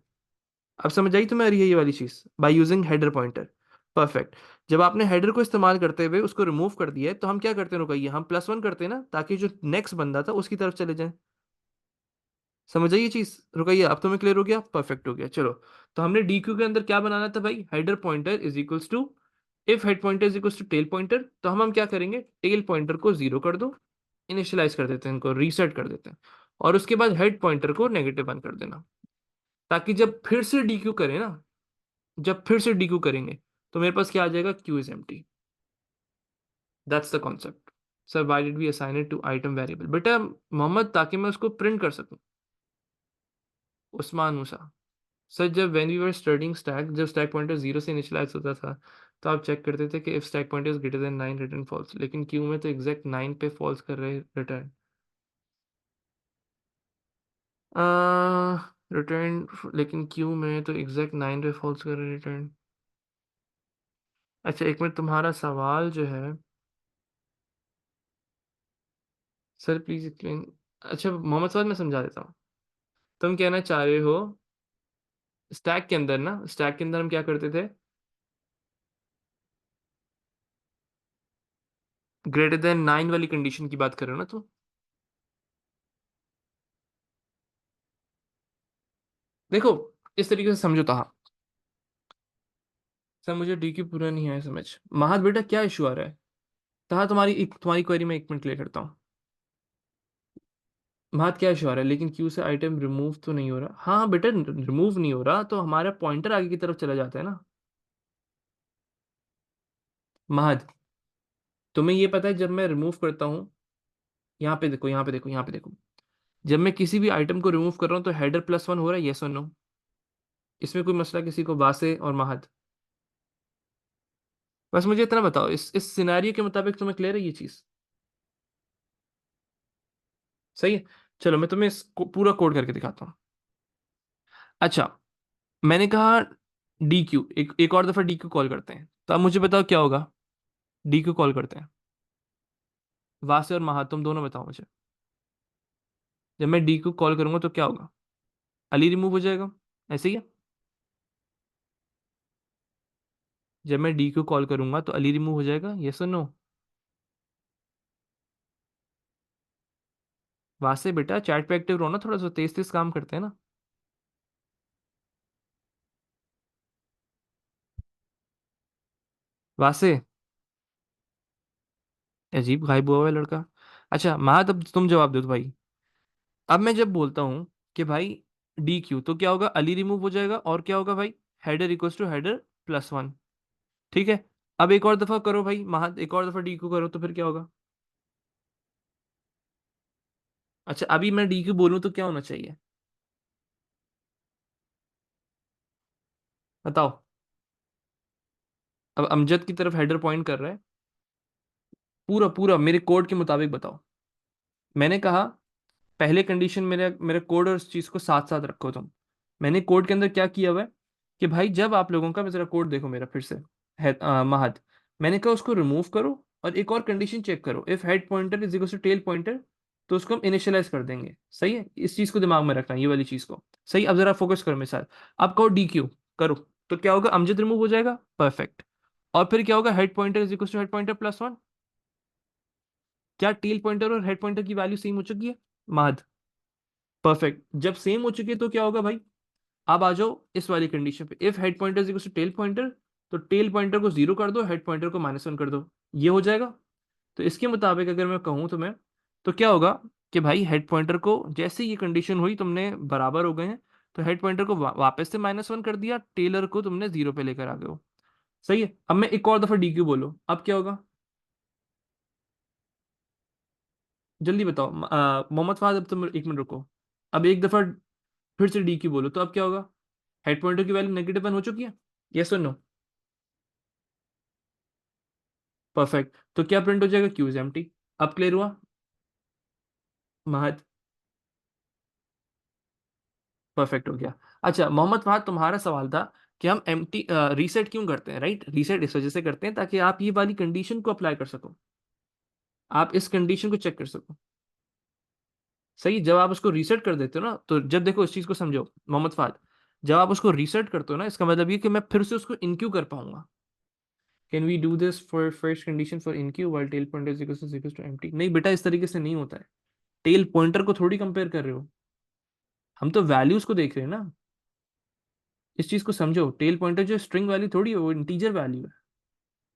अब समझ आई तुम्हें ये वाली चीज, by using header pointer. Perfect. जब आपने हेडर को इस्तेमाल करते हुए उसको रिमूव कर दिया है तो हम क्या करते हैं, रुकइए, हम +1 करते हैं ना, ताकि जो नेक्स्ट बंदा था उसकी तरफ चले जाए। समझ आई ये चीज, रुकइए, अब तुम्हें क्लियर हो गया, परफेक्ट हो गया, चलो। तो हमने डी क्यू के अंदर क्या बनाना था भाई, header pointer is equals to, if head pointer is equals to tail pointer, तो हम क्या करेंगे, टेल पॉइंटर को 0 कर दो, इनिशियलाइज कर देते हैं, इनको रीसेट कर देते हैं, और उसके बाद हेड पॉइंटर को -1 कर देना, ताकि जब फिर से डी क्यू करें ना, जब फिर से डी क्यू करेंगे तो मेरे पास क्या आ जाएगा, queue is empty. That's the concept. Sir why did we assign it to item variable, बेटा मोहम्मद, ताकि मैं उसको प्रिंट कर सकूं। उस्मान मूसा, सर जब when we were studying stack, जब स्टैक पॉइंटर 0 से इनिशियलाइज होता था तो आप चेक करते थे कि if stack pointer is greater than 9 return false, लेकिन क्यू में तो एग्जैक्ट 9 पे फॉल्स कर रहे रिटर्न। रिटर्न, लेकिन क्यू में तो एग्जैक्ट 9 पे फॉल्स कर रहे रिटर्न। अच्छा एक मिनट, तुम्हारा सवाल जो है, सर प्लीज एक्सप्लेन। अच्छा मोहम्मद सवाल मैं समझा देता हूँ। तुम कहना चाह रहे हो, स्टैक के अंदर ना, स्टैक के अंदर हम क्या करते थे, >9 वाली कंडीशन की बात कर रहे हो ना तुम। देखो, इस तरीके से समझो था, सर मुझे डी क्यू पूरा नहीं आया समझ। महात बेटा क्या इशू आ रहा है? कहा तुम्हारी क्वेरी में 1 मिनट क्लियर करता हूँ। महात क्या इशू आ रहा है? लेकिन क्यू से आइटम रिमूव तो नहीं हो रहा। हाँ हाँ बेटा, रिमूव नहीं हो रहा तो हमारा पॉइंटर आगे की तरफ चला जाता है ना। महद, तुम्हें ये पता है जब मैं रिमूव करता हूँ, यहाँ पे देखो, यहाँ पे देखो, यहाँ पे देखो, जब मैं किसी भी आइटम को रिमूव कर रहा हूँ तो हेडर +1 हो रहा है, यस और नो? इसमें कोई मसला किसी को? वासे और महद, बस मुझे इतना बताओ, इस सिनेरियो के मुताबिक तुम्हें क्लियर है ये चीज? सही है। चलो मैं तुम्हें पूरा कोड करके दिखाता हूँ। अच्छा, मैंने कहा डी क्यू, एक और दफा डी क्यू कॉल करते हैं, तो अब मुझे बताओ क्या होगा? डी क्यू कॉल करते हैं, वासे और महद तुम दोनों बताओ मुझे। जब मैं डी क्यू कॉल करूंगा तो क्या होगा? अली रिमूव हो जाएगा, ऐसे ही है। जब मैं डी क्यू कॉल करूंगा तो अली रिमूव हो जाएगा, यस और नो? वासे बेटा चैट पे एक्टिव रहो ना, थोड़ा सा तेज तेज काम करते हैं ना। वासे, अजीब गायब हुआ है लड़का। अच्छा महद, अब तुम जवाब दो तो भाई। अब मैं जब बोलता हूँ कि भाई डी क्यू, तो क्या होगा? अली रिमूव हो जाएगा, और क्या होगा भाई? Header equals to header +1। ठीक है। अब एक और दफा करो भाई महद, एक और दफा डी क्यू करो तो फिर क्या होगा? अच्छा अभी मैं डी क्यू बोलूँ तो क्या होना चाहिए? बताओ। अब अमजद की तरफ हेडर पॉइंट कर रहा है, पूरा पूरा मेरे कोड के मुताबिक बताओ। मैंने कहा पहले कंडीशन, मेरे मेरे कोड और उस चीज को साथ साथ रखो तुम। मैंने कोड के अंदर क्या किया हुआ है कि भाई जब आप लोगों का, मैं जरा कोड देखो मेरा फिर से, है महद, मैंने कहा उसको रिमूव करो और एक और कंडीशन चेक करो, if head pointer is equal to tail pointer, तो उसको हम इनिशियलाइज कर देंगे। सही है, इस चीज को दिमाग में रखना, ये वाली चीज को। सही, अब जरा फोकस करो मेरे साथ। अब कहो डी क्यू करो, तो क्या होगा? अमजद रिमूव हो जाएगा, परफेक्ट। और फिर क्या होगा? Head pointer is equal to head pointer +1। क्या टेल पॉइंटर और हेड पॉइंटर की वैल्यू सेम हो चुकी है महद? परफेक्ट। जब सेम हो चुकी है तो क्या होगा भाई? अब आ जाओ इस वाली कंडीशन पे, if head pointer is equal to tail pointer, तो टेल पॉइंटर को 0 कर दो, हेड पॉइंटर को -1 कर दो, ये हो जाएगा। तो इसके मुताबिक अगर मैं कहूँ तुम्हें, तो क्या होगा कि भाई हेड पॉइंटर को जैसे ये कंडीशन हुई, तुमने बराबर हो गए हैं, तो हेड पॉइंटर को वापस से -1 कर दिया, टेलर को तुमने 0 पे लेकर आ गए हो। सही है। अब मैं एक और दफा डी क्यू बोलो, अब क्या होगा? जल्दी बताओ मोहम्मद फहद, अब तुम 1 मिनट रुको। अब एक दफा फिर से डी क्यू बोलो, तो अब क्या होगा? हेड पॉइंटर की वैल्यू -1 हो चुकी है, यस और नो? परफेक्ट। तो क्या प्रिंट हो जाएगा? Queue is empty. अब क्लियर हुआ महद? परफेक्ट हो गया। अच्छा मोहम्मद फहद, तुम्हारा सवाल था कि हम एम्प्टी रीसेट क्यों करते हैं, राइट? रीसेट इस वजह से करते हैं ताकि आप ये वाली कंडीशन को अप्लाई कर सको, आप इस कंडीशन को चेक कर सको। सही, जब आप उसको रीसेट कर देते हो ना, तो जब देखो इस चीज को समझो मोहम्मद फहद, जब आप उसको रीसेट करते हो ना, इसका मतलब ये कि मैं फिर से उसको इनक्यू कर पाऊंगा। Can we do this for first condition for enqueue while tail pointer is equal to empty? नहीं बेटा, इस तरीके से नहीं होता है। टेल पॉइंटर को थोड़ी कंपेयर कर रहे हो, हम तो वैल्यूज को देख रहे हैं ना। इस चीज को समझो, टेल पॉइंटर जो स्ट्रिंग वैल्यू थोड़ी है, वो इंटीजर वैल्यू है।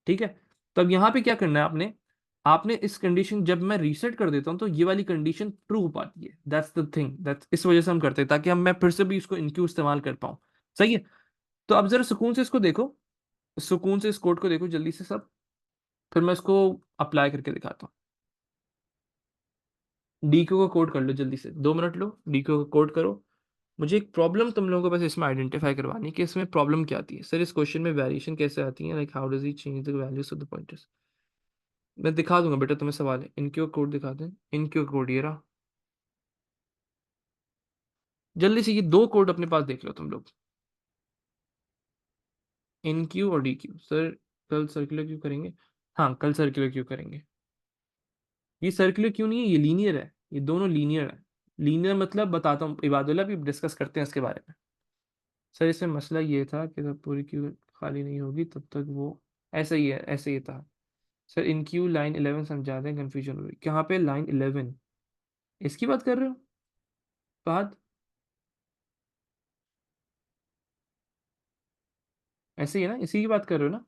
ठीक है। तो अब यहाँ पे क्या करना है आपने? आपने इस कंडीशन, जब मैं रीसेट कर देता हूँ तो ये वाली कंडीशन ट्रू हो पाती है, दैट्स द थिंग, दैट्स इस वजह से हम करते हैं, ताकि हम मैं फिर से भी इसको इनक्यू इस्तेमाल कर पाऊँ। सही है। तो अब जरा सुकून से इसको देखो, सुकून से इस कोड को देखो जल्दी से सब, फिर मैं इसको अप्लाई करके दिखाता हूँ। डीक्यू का कोड कर लो जल्दी से, 2 मिनट लो, डीक्यू का कोड करो। मुझे एक प्रॉब्लम तुम लोगों को बस इसमें आइडेंटिफाई करवानी है कि इसमें प्रॉब्लम क्या आती है। सर इस क्वेश्चन में वेरिएशन कैसे आती है, like how does he change the values of the pointers? मैं दिखा दूंगा बेटा, तुम्हें सवाल है, इनक्यू कोड दिखा दें। इनक्यू कोड ये रहा। जल्दी से ये 2 कोड अपने पास देख लो तुम लोग, इनक्यू और डी क्यू। सर कल सर्कुलर क्यू करेंगे? हाँ कल सर्कुलर क्यू करेंगे। ये सर्कुलर क्यू नहीं है, ये लीनियर है, ये दोनों लीनियर है। लीनियर मतलब बताता हूँ इबादुल्ला, भी डिस्कस करते हैं इसके बारे में। सर इसमें मसला ये था कि जब पूरी क्यू खाली नहीं होगी तब तक वो, ऐसा ही है, ऐसे ही था। सर इन क्यू लाइन 11 समझा दें, कंफ्यूजन हो रही। कहाँ पे लाइन 11? इसकी बात कर रहे हो? बात ऐसे ही है ना, इसी की बात कर रहे हो ना?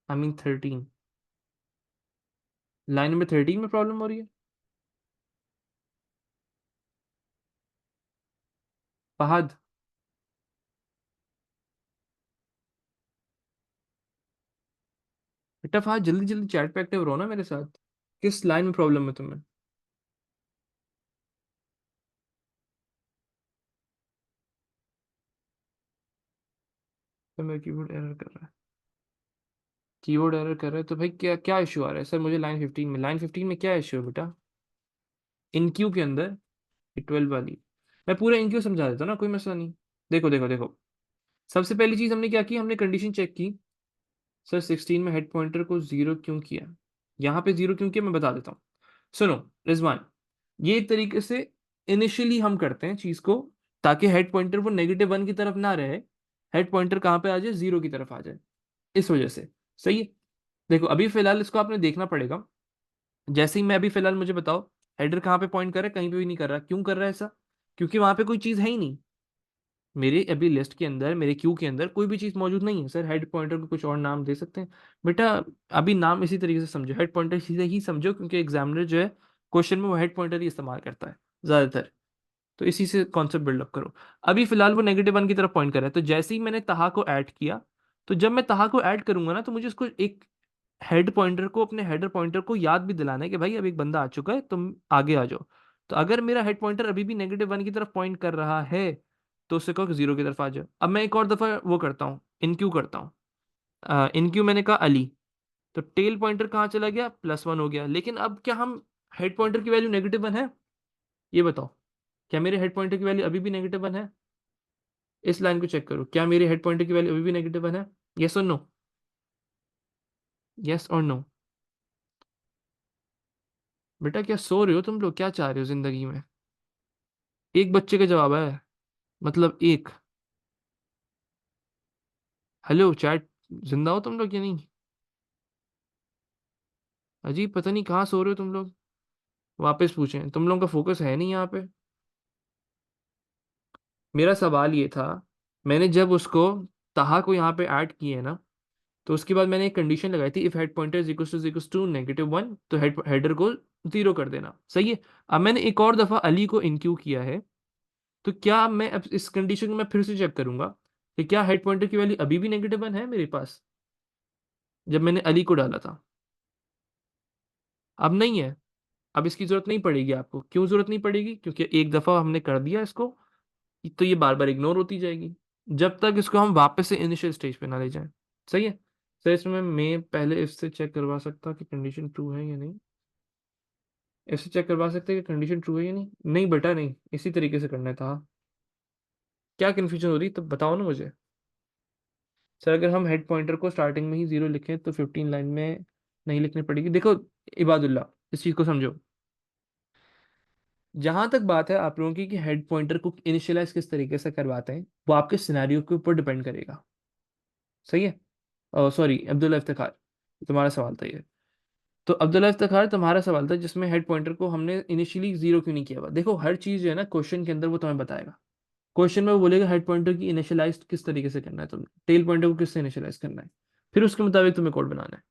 आई मीन 13, लाइन नंबर 13 में प्रॉब्लम हो रही है। फहद, बेटा फहद जल्दी जल्दी चैट पे एक्टिव रहो ना मेरे साथ। किस लाइन में प्रॉब्लम है तुम्हें? तो मेरा कीबोर्ड एरर कर रहा है, कीबोर्ड एरर कर रहा है, तो भाई क्या क्या इशू आ रहा है सर मुझे? लाइन 15 में क्या इशू है बेटा? इनक्यू के अंदर, 12 वाली। मैं पूरा इनक्यू समझा देता हूँ ना, कोई मसला नहीं। देखो देखो देखो, सबसे पहली चीज हमने क्या की, हमने कंडीशन चेक की। सर 16 में हेड पॉइंटर को जीरो क्यों किया? यहाँ पे जीरो क्यों किया मैं बता देता हूँ। सुनो रिजवान, ये एक तरीके से इनिशियली हम करते हैं चीज को, ताकि हेड पॉइंटर वो -1 की तरफ ना रहे, हेड पॉइंटर कहाँ पे आ जाए, 0 की तरफ आ जाए, इस वजह से। सही है। देखो अभी फिलहाल इसको आपने देखना पड़ेगा। जैसे ही मैं अभी फिलहाल, मुझे बताओ, हेडर कहाँ पे पॉइंट कर रहा है? कहीं पे भी नहीं कर रहा। क्यों कर रहा है ऐसा? क्योंकि वहां पे कोई चीज है ही नहीं। मेरे अभी लिस्ट के अंदर, मेरे क्यू के अंदर कोई भी चीज मौजूद नहीं है। सर हेड पॉइंटर को कुछ और नाम दे सकते हैं बेटा? अभी नाम इसी तरीके से समझो, हेड पॉइंटर सीधे ही समझो, क्योंकि एग्जामिनर जो है क्वेश्चन में वो हेड पॉइंटर ही इस्तेमाल करता है ज्यादातर। तो इसी से कॉन्सेप्ट बिल्डअप करो। अभी फिलहाल वो -1 की तरफ पॉइंट कर रहा है, तो जैसे ही मैंने तहा को ऐड किया, तो जब मैं तहा को ऐड करूंगा ना, तो मुझे उसको एक हेड पॉइंटर को, अपने हेडर पॉइंटर को याद भी दिलाना है कि भाई अब एक बंदा आ चुका है, तुम आगे आ जाओ। तो अगर मेरा हेड पॉइंटर अभी भी -1 की तरफ पॉइंट कर रहा है, तो उससे कहो कि 0 की तरफ आ जाओ। अब मैं एक और दफा वो करता हूँ, इनक्यू करता हूँ। इनक्यू मैंने कहा अली, तो टेल पॉइंटर कहाँ चला गया? +1 हो गया। लेकिन अब क्या हम, हेड पॉइंटर की वैल्यू -1 है? ये बताओ, क्या मेरे हेड पॉइंटर की वैल्यू अभी भी -1 है? इस लाइन को चेक करो, क्या मेरे हेड पॉइंटर की वैल्यू अभी भी -1 है? यस और नो? यस और नो? बेटा क्या सो रहे हो तुम लोग? क्या चाह रहे हो जिंदगी में? एक बच्चे का जवाब है, मतलब एक। हेलो चैट, जिंदा हो तुम लोग या नहीं? अजीब, पता नहीं कहाँ सो रहे हो तुम लोग। वापस पूछें, तुम लोगों का फोकस है नहीं यहाँ पे। मेरा सवाल ये था, मैंने जब उसको, तहा को यहाँ पे ऐड किए ना, तो उसके बाद मैंने एक कंडीशन लगाई थी, if head pointer equals to -1, तो हेडर को 0 कर देना। सही है। अब मैंने एक और दफा अली को इनक्यू किया है, तो क्या मैं अब इस कंडीशन को मैं फिर से चेक करूंगा कि क्या हेड पॉइंटर की वैल्यू अभी भी -1 है मेरे पास, जब मैंने अली को डाला था? अब नहीं है। अब इसकी जरूरत नहीं पड़ेगी आपको। क्यों जरूरत नहीं पड़ेगी? क्योंकि एक दफा हमने कर दिया इसको, तो ये बार बार इग्नोर होती जाएगी, जब तक इसको हम वापस से इनिशियल स्टेज पे ना ले जाएं। सही है। सर इसमें मैं पहले इससे चेक करवा सकता कि कंडीशन ट्रू है या नहीं। इससे चेक करवा सकते हैं कि कंडीशन ट्रू है या नहीं? नहीं बेटा नहीं, इसी तरीके से करना था। क्या कन्फ्यूजन हो रही तब बताओ ना मुझे। सर अगर हम हेड पॉइंटर को स्टार्टिंग में ही 0 लिखें, तो 15 लाइन में नहीं लिखनी पड़ेगी। देखो इबादुल्ला, इस चीज को समझो। जहां तक बात है आप लोगों की कि हेड पॉइंटर को इनिशियलाइज किस तरीके से करवाते हैं, वो आपके सिनेरियो के ऊपर डिपेंड करेगा। सही है। सॉरी अब्दुल्ला इफ्तिखार, तुम्हारा सवाल था ये। तो अब्दुल्ला इफ्तिखार, तुम्हारा सवाल था जिसमें हेड पॉइंटर को हमने इनिशियली 0 क्यों नहीं किया हुआ। देखो हर चीज जो है ना क्वेश्चन के अंदर वो तुम्हें बताएगा। क्वेश्चन में वो बोलेगा हेड पॉइंटर की इनिशियलाइज किस तरीके से करना है, तुमने टेल पॉइंटर को किससे इनिशियलाइज करना है, फिर उसके मुताबिक तुम्हें कोड बनाना है।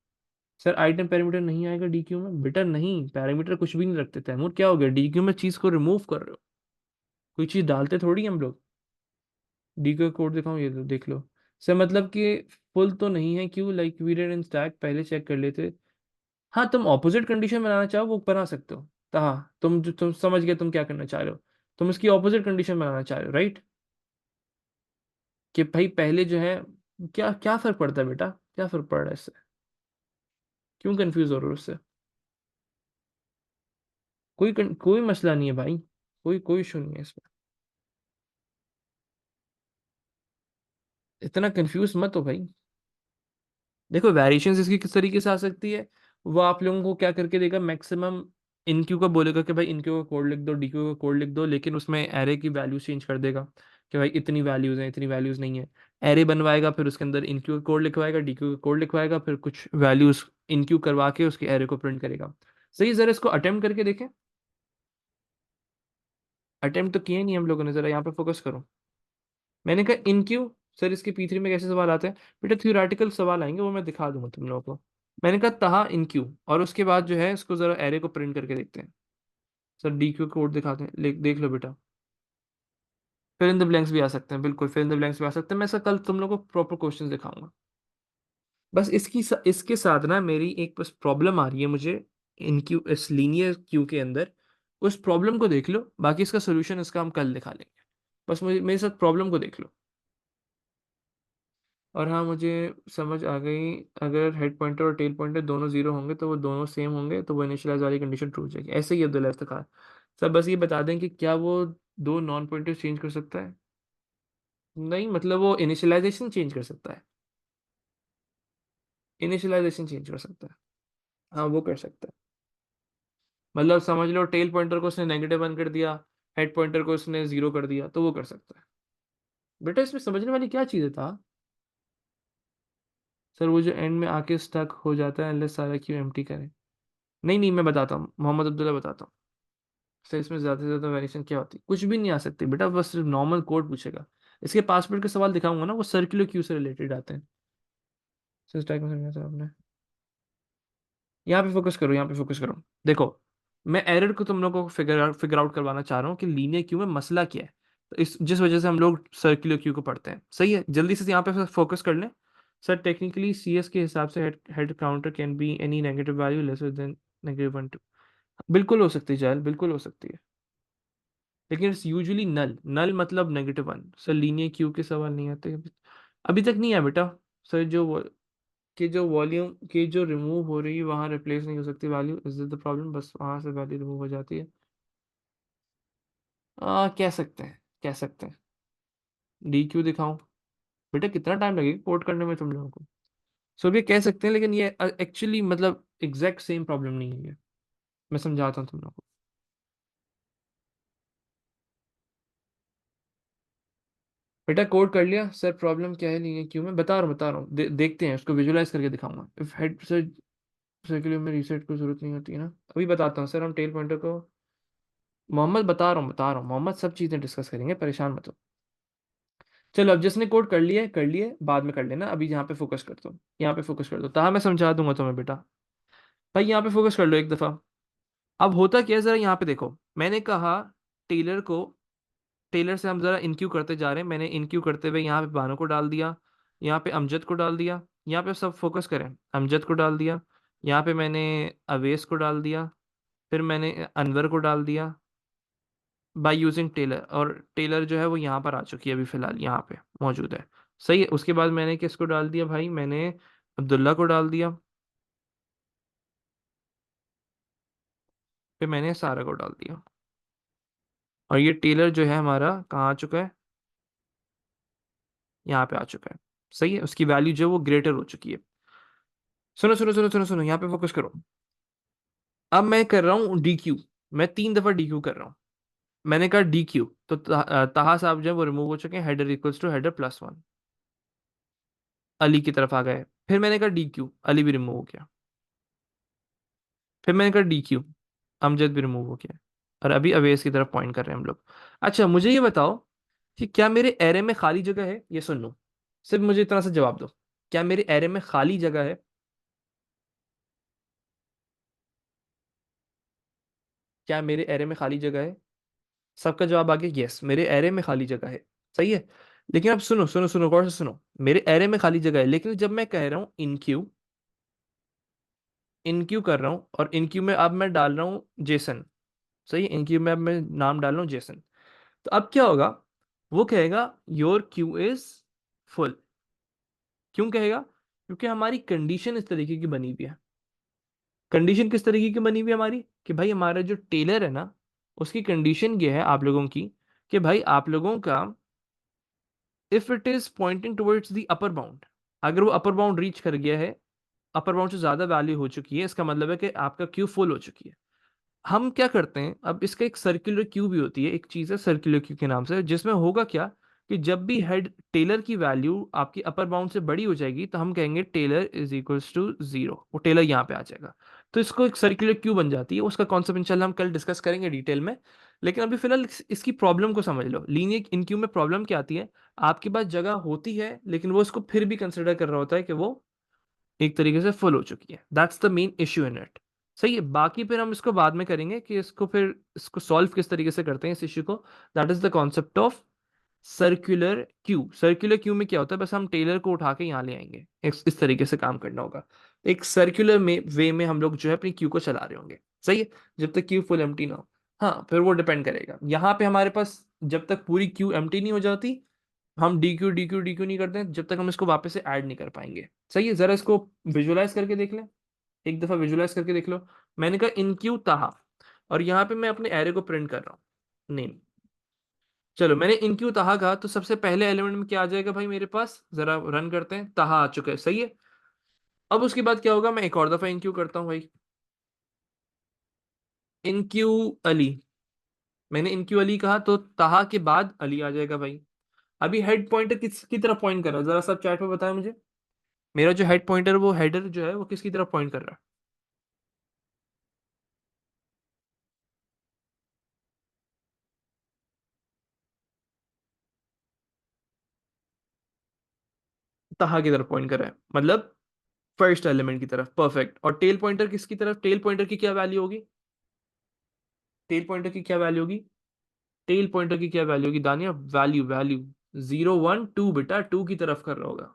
सर आइटम पैरामीटर नहीं आएगा डीक्यू में? बेटा नहीं, पैरामीटर कुछ भी नहीं रखते। तैमूर क्या हो गया, डीक्यू में चीज को रिमूव कर रहे हो, कोई चीज डालते थोड़ी हम लोग। डीक्यू का कोड दिखाऊं, ये देख लो। सर मतलब कि फुल तो नहीं है, क्यों? Like we did in stack, पहले चेक कर लेते। हाँ तुम ऑपोजिट कंडीशन बनाना चाहो वो बना सकते हो। तो हाँ तुम समझ गए तुम क्या करना चाह रहे हो। तुम इसकी ऑपोजिट कंडीशन बनाना चाह रहे हो, राइट? कि भाई पहले जो है, क्या क्या फर्क पड़ता है बेटा, क्या फर्क पड़ रहा है इससे? क्यों कंफ्यूज हो रहे हो उससे? कोई मसला नहीं है भाई, कोई कोई इशू नहीं है इसमें। इतना कंफ्यूज मत हो भाई। देखो वेरिएशंस इसकी किस तरीके से आ सकती है, वो आप लोगों को क्या करके देगा, मैक्सिमम इनक्यू का बोलेगा कि भाई इनक्यू का कोड लिख दो, डीक्यू का कोड लिख दो, लेकिन उसमें एरे की वैल्यूज चेंज कर देगा कि भाई इतनी वैल्यूज हैं, इतनी वैल्यूज नहीं है। एरे बनवाएगा, फिर उसके अंदर इनक्यू का कोड लिखवाएगा, डीक्यू का कोड लिखवाएगा, फिर कुछ वैल्यूज इनक्यू करवा के उसके एरे को प्रिंट करेगा। सही, जरा इसको अटेम्प्ट करके देखें। अटेम्प्ट तो किए नहीं हम लोगों ने, जरा यहाँ पे फोकस करो। मैंने कहा इन क्यू। सर इसके P3 में कैसे सवाल आते हैं? बेटा थ्योरेटिकल सवाल आएंगे, वो मैं दिखा दूंगा तुम लोगों को। मैंने कहा तहा इन क्यू, और उसके बाद जो है इसको जरा एरे को प्रिंट करके देखते हैं। सर DQ कोड दिखाते हैं, देख लो बेटा। फिल इन द ब्लैंक्स भी आ सकते हैं, बिल्कुल फिल इन द ब्लैंक्स भी आ सकते हैं। मैं सर कल तुम लोगों को प्रॉपर क्वेश्चन दिखाऊंगा। बस इसके साथ ना मेरी एक बस प्रॉब्लम आ रही है मुझे, इन क्यू इस लीनियर क्यू के अंदर। उस प्रॉब्लम को देख लो, बाकी इसका सोल्यूशन इसका हम कल दिखा लेंगे। बस मुझे मेरे साथ प्रॉब्लम को देख लो। और हाँ, मुझे समझ आ गई, अगर हेड पॉइंटर और टेल पॉइंटर दोनों जीरो होंगे तो वो दोनों सेम होंगे, तो वो इनिशियलाइज वाली कंडीशन ट्रू हो जाएगी। ऐसे ही अब्दुल्ला इफ्तिखार। सर बस ये बता दें कि क्या वो दो नॉन पॉइंटर चेंज कर सकता है? नहीं, मतलब वो इनिशियलाइजेशन चेंज कर सकता है। इनिशियलाइजेशन चेंज कर सकता है। हाँ वो कर सकता है। मतलब समझ लो टेल पॉइंटर को उसने -1 कर दिया, हेड पॉइंटर को उसने 0 कर दिया, तो वो कर सकता है। बेटा इसमें समझने वाली क्या चीज़ था? सर वो जो एंड में आके स्टक हो जाता है अनलेस सारा क्यू एम्प्टी करे। नहीं नहीं, मैं बताता हूँ, मोहम्मद अब्दुल्ला बताता हूँ। सर इसमें ज़्यादा से ज़्यादा वेरिएशन क्या होती है? कुछ भी नहीं आ सकती बेटा, बस सिर्फ नॉर्मल कोड पूछेगा। इसके पासवर्ड के सवाल दिखाऊंगा ना, वो सर्कुलर क्यू से रिलेटेड आते हैं। सर टाइप में समझा था आपने। यहाँ पे फोकस करो, यहाँ पे फोकस करो। देखो, मैं एरर को तुम लोगों को फिगर आउट करवाना चाह रहा हूँ कि लीनियर क्यू में मसला क्या है। तो इस जिस वजह से हम लोग सर्कुलर क्यू को पढ़ते हैं, सही है। जल्दी से यहाँ पे फोकस कर लें। सर टेक्निकली CS के हिसाब से head counter can be any negative value lesser than -1 2। बिल्कुल हो सकती है जायल, बिल्कुल हो सकती है, लेकिन इट्स यूजुअली नल। नल मतलब -1। सर लीनियर क्यू के सवाल नहीं आते अभी तक नहीं आया बेटा। सर जो वॉल्यूम की जो रिमूव हो रही है वहां रिप्लेस नहीं हो सकती वैल्यू, इज द प्रॉब्लम, बस वहां से वैल्यू रिमूव हो जाती है। कह सकते हैं, कह सकते हैं। DQ दिखाऊं? बेटा कितना टाइम लगेगा पोर्ट करने में तुम लोगों को? सो ये कह सकते हैं, लेकिन ये एक्चुअली मतलब एग्जैक्ट सेम प्रॉब्लम नहीं है ये। मैं समझाता हूँ तुम लोगों को। बेटा कोड कर लिया सर, प्रॉब्लम क्या है, नहीं है क्यों, मैं बता रहा हूँ देखते हैं, उसको विजुलाइज करके दिखाऊंगा। इफ हेड सर्कुलर में रीसेट की जरूरत नहीं होती है ना, अभी बताता हूँ सर। हम टेल पॉइंटर को, मोहम्मद बता रहा हूँ मोहम्मद, सब चीजें डिस्कस करेंगे, परेशान मत हो। चलो अब जिसने कोड कर लिए, बाद में कर लेना, अभी यहाँ पे फोकस कर दो, यहाँ पे फोकस कर दो, तहा मैं समझा दूंगा तुम्हें बेटा। भाई यहाँ पे फोकस कर लो एक दफा। अब होता क्या है, जरा यहाँ पे देखो। मैंने कहा टेलर को, टेलर से हम जरा इनक्यू करते जा रहे हैं। मैंने इनक्यू करते हुए यहाँ पे बानो को डाल दिया, यहाँ पे अमजद को डाल दिया, यहाँ पे सब फोकस करें, अमजद को डाल दिया, यहाँ पे मैंने अवेस को डाल दिया, फिर मैंने अनवर को डाल दिया बाय यूजिंग टेलर, और टेलर जो है वो यहाँ पर आ चुकी है, अभी फिलहाल यहाँ पे मौजूद है। सही है। उसके बाद मैंने किसको डाल दिया भाई? मैंने अब्दुल्ला को डाल दिया, फिर मैंने सारा को डाल दिया, और ये टेलर जो है हमारा कहाँ आ चुका है? यहाँ पे आ चुका है। सही है। उसकी वैल्यू जो है वो ग्रेटर हो चुकी है। सुनो सुनो सुनो सुनो सुनो, यहाँ पे फोकस करो। अब मैं कर रहा हूँ DQ। मैं 3 दफा DQ कर रहा हूँ। मैंने कहा DQ, तो ताहा साहब जो है वो रिमूव हो चुके हैं, header equals to header +1, Ali की तरफ आ गए। फिर मैंने कहा DQ, अली भी रिमूव हो गया। फिर मैंने कहा DQ, अमजद भी रिमूव हो गया। और अभी अवेस की तरफ पॉइंट कर रहे हैं हम लोग। अच्छा मुझे ये बताओ कि क्या मेरे एरे में खाली जगह है? ये सुन लो, सिर्फ मुझे इतना सा जवाब दो। क्या मेरे एरे में खाली जगह है? क्या मेरे एरे में खाली जगह है? सबका जवाब आ गया यस, मेरे एरे में खाली जगह है। सही है। लेकिन अब सुनो सुनो सुनो, गौर से सुनो। मेरे एरे में खाली जगह है, लेकिन जब मैं कह रहा हूँ इनक्यू कर रहा हूँ, और इनक्यू में अब मैं डाल रहा हूँ जेसन। सही है। इनक्यू में अब मैं नाम डाल रहा हूँ जेसन। तो अब क्या होगा? वो कहेगा योर क्यू इज फुल। क्यों कहेगा? क्योंकि हमारी कंडीशन इस तरीके की बनी हुई है। कंडीशन किस तरीके की बनी हुई है हमारी? कि भाई हमारा जो टेलर है ना, उसकी कंडीशन ये है आप लोगों की, कि भाई आप लोगों का, if it is pointing towards the upper bound, अगर वो अपर बाउंड रीच कर गया है, अपर बाउंड से ज्यादा वैल्यू हो चुकी है, इसका मतलब है कि आपका क्यू फुल हो चुकी है। हम क्या करते हैं, अब इसका एक सर्कुलर क्यू भी होती है, एक चीज है सर्कुलर क्यू के नाम से, जिसमें होगा क्या कि जब भी हेड टेलर की वैल्यू आपकी अपर बाउंड से बड़ी हो जाएगी, तो हम कहेंगे टेलर इज इक्वल्स टू 0, वो टेलर यहाँ पे आ जाएगा। तो इसको एक सर्कुलर क्यू बन जाती है। उसका कॉन्सेप्ट इंशाल्लाह हम कल डिस्कस करेंगे डिटेल में। लेकिन अभी फिलहाल इसकी प्रॉब्लम को समझ लो। लीनियर इन क्यू में प्रॉब्लम क्या आती है, आपके पास जगह होती है लेकिन वो इसको फिर भी कंसिडर कर रहा होता है कि वो एक तरीके से फुल हो चुकी है। That's the main issue in it. सही है, बाकी फिर हम इसको बाद में करेंगे कि इसको फिर इसको सॉल्व किस तरीके से करते हैं इस इश्यू को। That is the concept of circular queue. Circular queue में क्या होता है, बस हम टेलर को उठा के यहाँ ले आएंगे, इस तरीके से काम करना होगा। एक सर्कुलर में वे में हम लोग जो है अपनी क्यू को चला रहे होंगे। सही है, जब तक क्यू फुल एम्प्टी ना हो। हाँ, फिर वो डिपेंड करेगा यहाँ पे हमारे पास, जब तक पूरी क्यू एम्प्टी नहीं हो जाती हम डी क्यू नहीं करते हैं, जब तक हम इसको वापस से ऐड नहीं कर पाएंगे। सही है, जरा इसको विजुअलाइज करके देख लें। एक दफा विजुअलाइज करके देख लो। मैंने कहा इन क्यू ताहा, और यहाँ पे मैं अपने एरे को प्रिंट कर रहा हूँ नेम। चलो, मैंने इन क्यू ताहा कहा तो सबसे पहले एलिमेंट में क्या आ जाएगा भाई मेरे पास, जरा रन करते हैं। ताहा आ चुका है, सही है। अब उसके बाद क्या होगा, मैं एक और दफा इन क्यू करता हूँ भाई। इन क्यू अली, मैंने इन क्यू अली कहा तो ताहा के बाद अली आ जाएगा भाई। अभी हेड पॉइंटर किसकी तरफ पॉइंट कर रहा है, जरा सब चैट में बताएं मुझे। मेरा जो हेड पॉइंटर, वो हेडर जो है वो किसकी तरफ पॉइंट कर रहा है। ताहा की तरफ पॉइंट कर रहा है, मतलब फर्स्ट एलिमेंट की तरफ। परफेक्ट। और टेल पॉइंटर किसकी तरफ, टेल पॉइंटर की क्या वैल्यू होगी, टेल पॉइंटर की क्या वैल्यू होगी, टेल पॉइंटर की क्या वैल्यू होगी दानिया, वैल्यू वैल्यू 0 1 2, बेटा 2 की तरफ कर रहा होगा,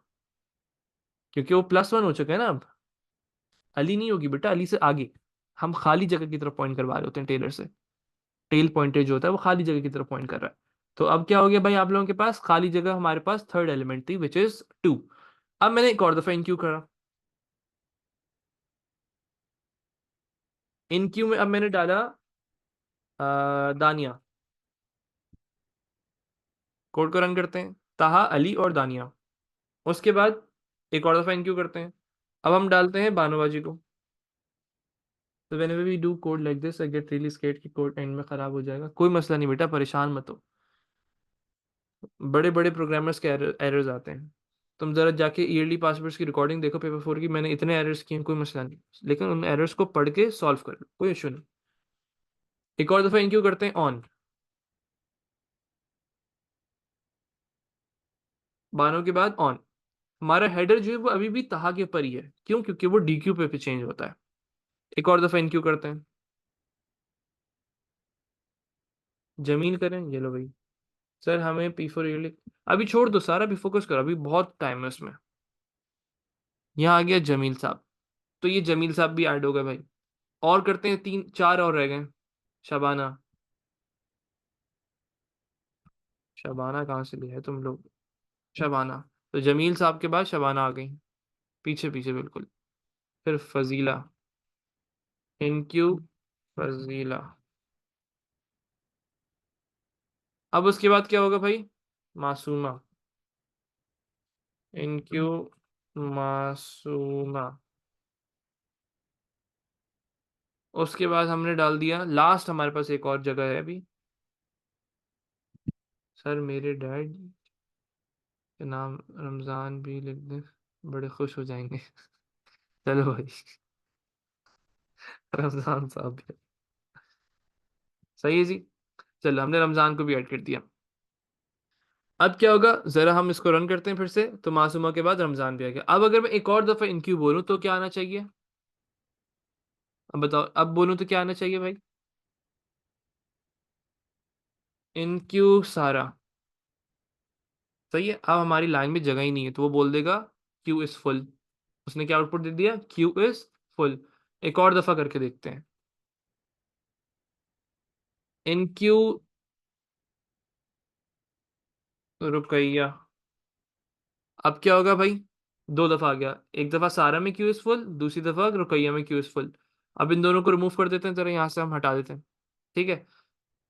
क्योंकि वो +1 हो चुका है ना अब। अली नहीं होगी बेटा, अली से आगे। हम खाली जगह की तरफ पॉइंट करवा रहे होते हैं टेलर से। टेल पॉइंटर जो होता है वो खाली जगह की तरफ पॉइंट कर रहा है। तो अब क्या हो गया भाई, आप लोगों के पास खाली जगह, हमारे पास थर्ड एलिमेंट थी विच इज 2। अब मैंने एक और दफा इन क्यू करा। इन क्यू में अब मैंने डाला दानिया। कोड को रन करते हैं, ताहा अली और दानिया। उसके बाद एक और दफा इन क्यू करते हैं। अब हम डालते हैं बानोबाजी को। तो whenever we do code like this I get really scared कि कोड एंड में खराब हो जाएगा। कोई मसला नहीं बेटा, परेशान मत हो। बड़े बड़े प्रोग्रामर्स के एरर्स आते हैं। तुम जरा जाके ईयरली पासवर्ड्स की रिकॉर्डिंग देखो पेपर 4 की, मैंने इतने एरर्स किए हैं, कोई मसला नहीं। लेकिन उन एरर्स को पढ़ के सॉल्व कर लो, कोई इशू नहीं। एक और दफा इन क्यू करते हैं ऑन। बानो के बाद ऑन। हमारा हेडर जो है वो अभी भी तहा के ऊपर ही है, क्यों, क्योंकि वो डी क्यू पे चेंज होता है। एक और दफा इन क्यू करते हैं। जमीन करें, ये लो भाई। सर हमें P4 ईयरली, अभी छोड़ दो सारा, अभी फोकस करो, अभी बहुत टाइम है उसमें। यहाँ आ गया जमील साहब, तो ये जमील साहब भी ऐड हो गए भाई। और करते हैं, 3 4 और रह गए। शबाना, शबाना कहाँ से लिया है तुम लोग। शबाना, तो जमील साहब के बाद शबाना आ गई, पीछे पीछे बिल्कुल। फिर फजीला, इनक्यू फजीला। अब उसके बाद क्या होगा भाई, मासूमा, इनक्यू मासूमा। उसके बाद हमने डाल दिया लास्ट, हमारे पास एक और जगह है अभी। सर मेरे डैड के नाम रमजान भी लिख दें, बड़े खुश हो जाएंगे। चलो भाई, रमजान साहब भी सही है जी। चलो, हमने रमजान को भी ऐड कर दिया। अब क्या होगा, जरा हम इसको रन करते हैं फिर से, तो मासूमा के बाद रमजान भी आ गया। अब अगर मैं एक और दफा इनक्यू बोलूं तो क्या आना चाहिए, अब बताओ, अब बोलूं तो क्या आना चाहिए भाई। इनक्यू सारा। सही है, अब हमारी लाइन में जगह ही नहीं है तो वो बोल देगा क्यू इज फुल। उसने क्या आउटपुट दे दिया, क्यू इज फुल। एक और दफा करके देखते हैं। इनक्यू रुकैया। अब क्या होगा भाई, 2 दफा आ गया, एक दफा सारा में क्यू इज फुल, दूसरी दफा रुकैया में क्यू इज फुल। अब इन दोनों को रिमूव कर देते हैं, जरा यहाँ से हम हटा देते हैं। ठीक है,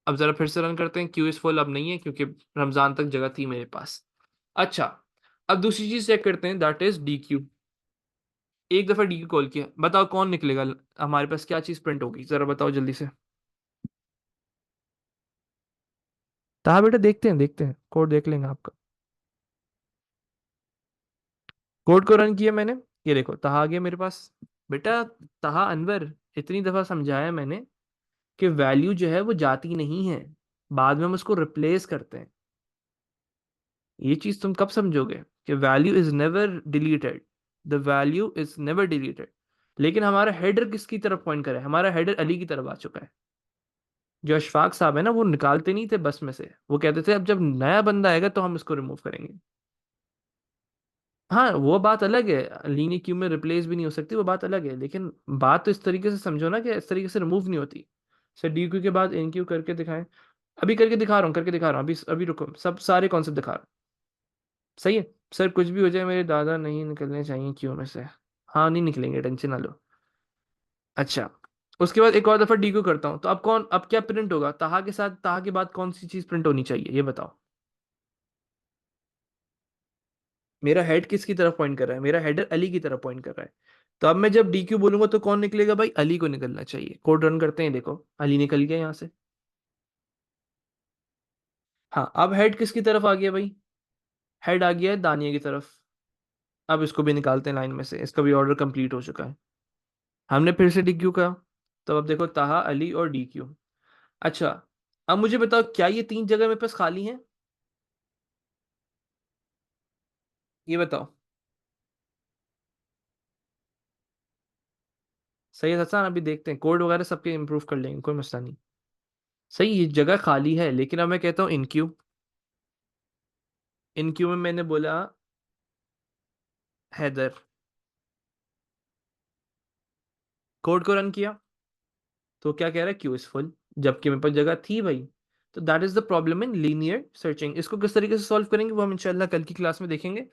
अब जरा फिर से रन करते हैं। क्यू इज फुल अब नहीं है क्योंकि रमजान तक जगह थी मेरे पास। अच्छा, अब दूसरी चीज चेक करते हैं, दैट इज डी क्यू। एक दफा डी क्यू कॉल किया, बताओ कौन निकलेगा, हमारे पास क्या चीज प्रिंट होगी, जरा बताओ जल्दी से। हाँ बेटा, देखते हैं कोड देख लेंगे आपका। कोड को रन किया मैंने, ये देखो तहा आ गया मेरे पास। बेटा तहा अनवर, इतनी दफा समझाया मैंने कि वैल्यू जो है वो जाती नहीं है, बाद में हम उसको रिप्लेस करते हैं। ये चीज तुम कब समझोगे कि value is never deleted, the value is never deleted. लेकिन हमारा हेडर किसकी तरफ पॉइंट करे, हमारा हेडर अली की तरफ आ चुका है। जो अशफाक साहब है ना, वो निकालते नहीं थे बस में से, वो कहते थे अब जब नया बंदा आएगा तो हम इसको रिमूव करेंगे। हाँ वो बात अलग है, लीनियर क्यू में रिप्लेस भी नहीं हो सकती, वो बात अलग है, लेकिन बात तो इस तरीके से समझो ना कि इस तरीके से रिमूव नहीं होती। सर डी क्यू के बाद इन क्यू करके दिखाएं। अभी करके दिखा रहा हूँ, करके दिखा रहा हूँ, अभी अभी रुको, सब सारे कॉन्सेप्ट दिखा रहा हूँ। सही है। सर कुछ भी हो जाए मेरे दादा नहीं निकलने चाहिए क्यू में से। हाँ नहीं निकलेंगे, टेंशन ना लो। अच्छा, उसके बाद एक और दफा डी क्यू करता हूँ, तो अब कौन, अब क्या प्रिंट होगा, ताहा के साथ, ताहा के बाद कौन सी चीज प्रिंट होनी चाहिए ये बताओ। मेरा हेड किसकी तरफ पॉइंट कर रहा है, मेरा हेडर अली की तरफ पॉइंट कर रहा है। तो अब मैं जब डी क्यू बोलूंगा तो कौन निकलेगा भाई, अली को निकलना चाहिए। कोड रन करते हैं, देखो अली निकल गया यहाँ से। हाँ अब हेड किसकी तरफ आ गया भाई, हेड आ गया है दानिया की तरफ। अब इसको भी निकालते हैं लाइन में से, इसका भी ऑर्डर कंप्लीट हो चुका है। हमने फिर से डी क्यू का, तो अब देखो ताहा अली और डी क्यू। अच्छा, अब मुझे बताओ क्या ये तीन जगह मेरे पास खाली हैं, ये बताओ। सही है हसन, अभी देखते हैं कोड वगैरह सबके इंप्रूव कर लेंगे, कोई मसला नहीं। सही, ये जगह खाली है, लेकिन अब मैं कहता हूँ इन क्यू। इन क्यू में मैंने बोला हैदर, कोड को रन किया, तो क्या कह रहा है, क्यू इज फुल, जबकि मेरे पास जगह थी भाई। तो that is the problem in linear searching. इसको किस तरीके से सॉल्व करेंगे वो हम इंशाल्लाह कल की क्लास में देखेंगे।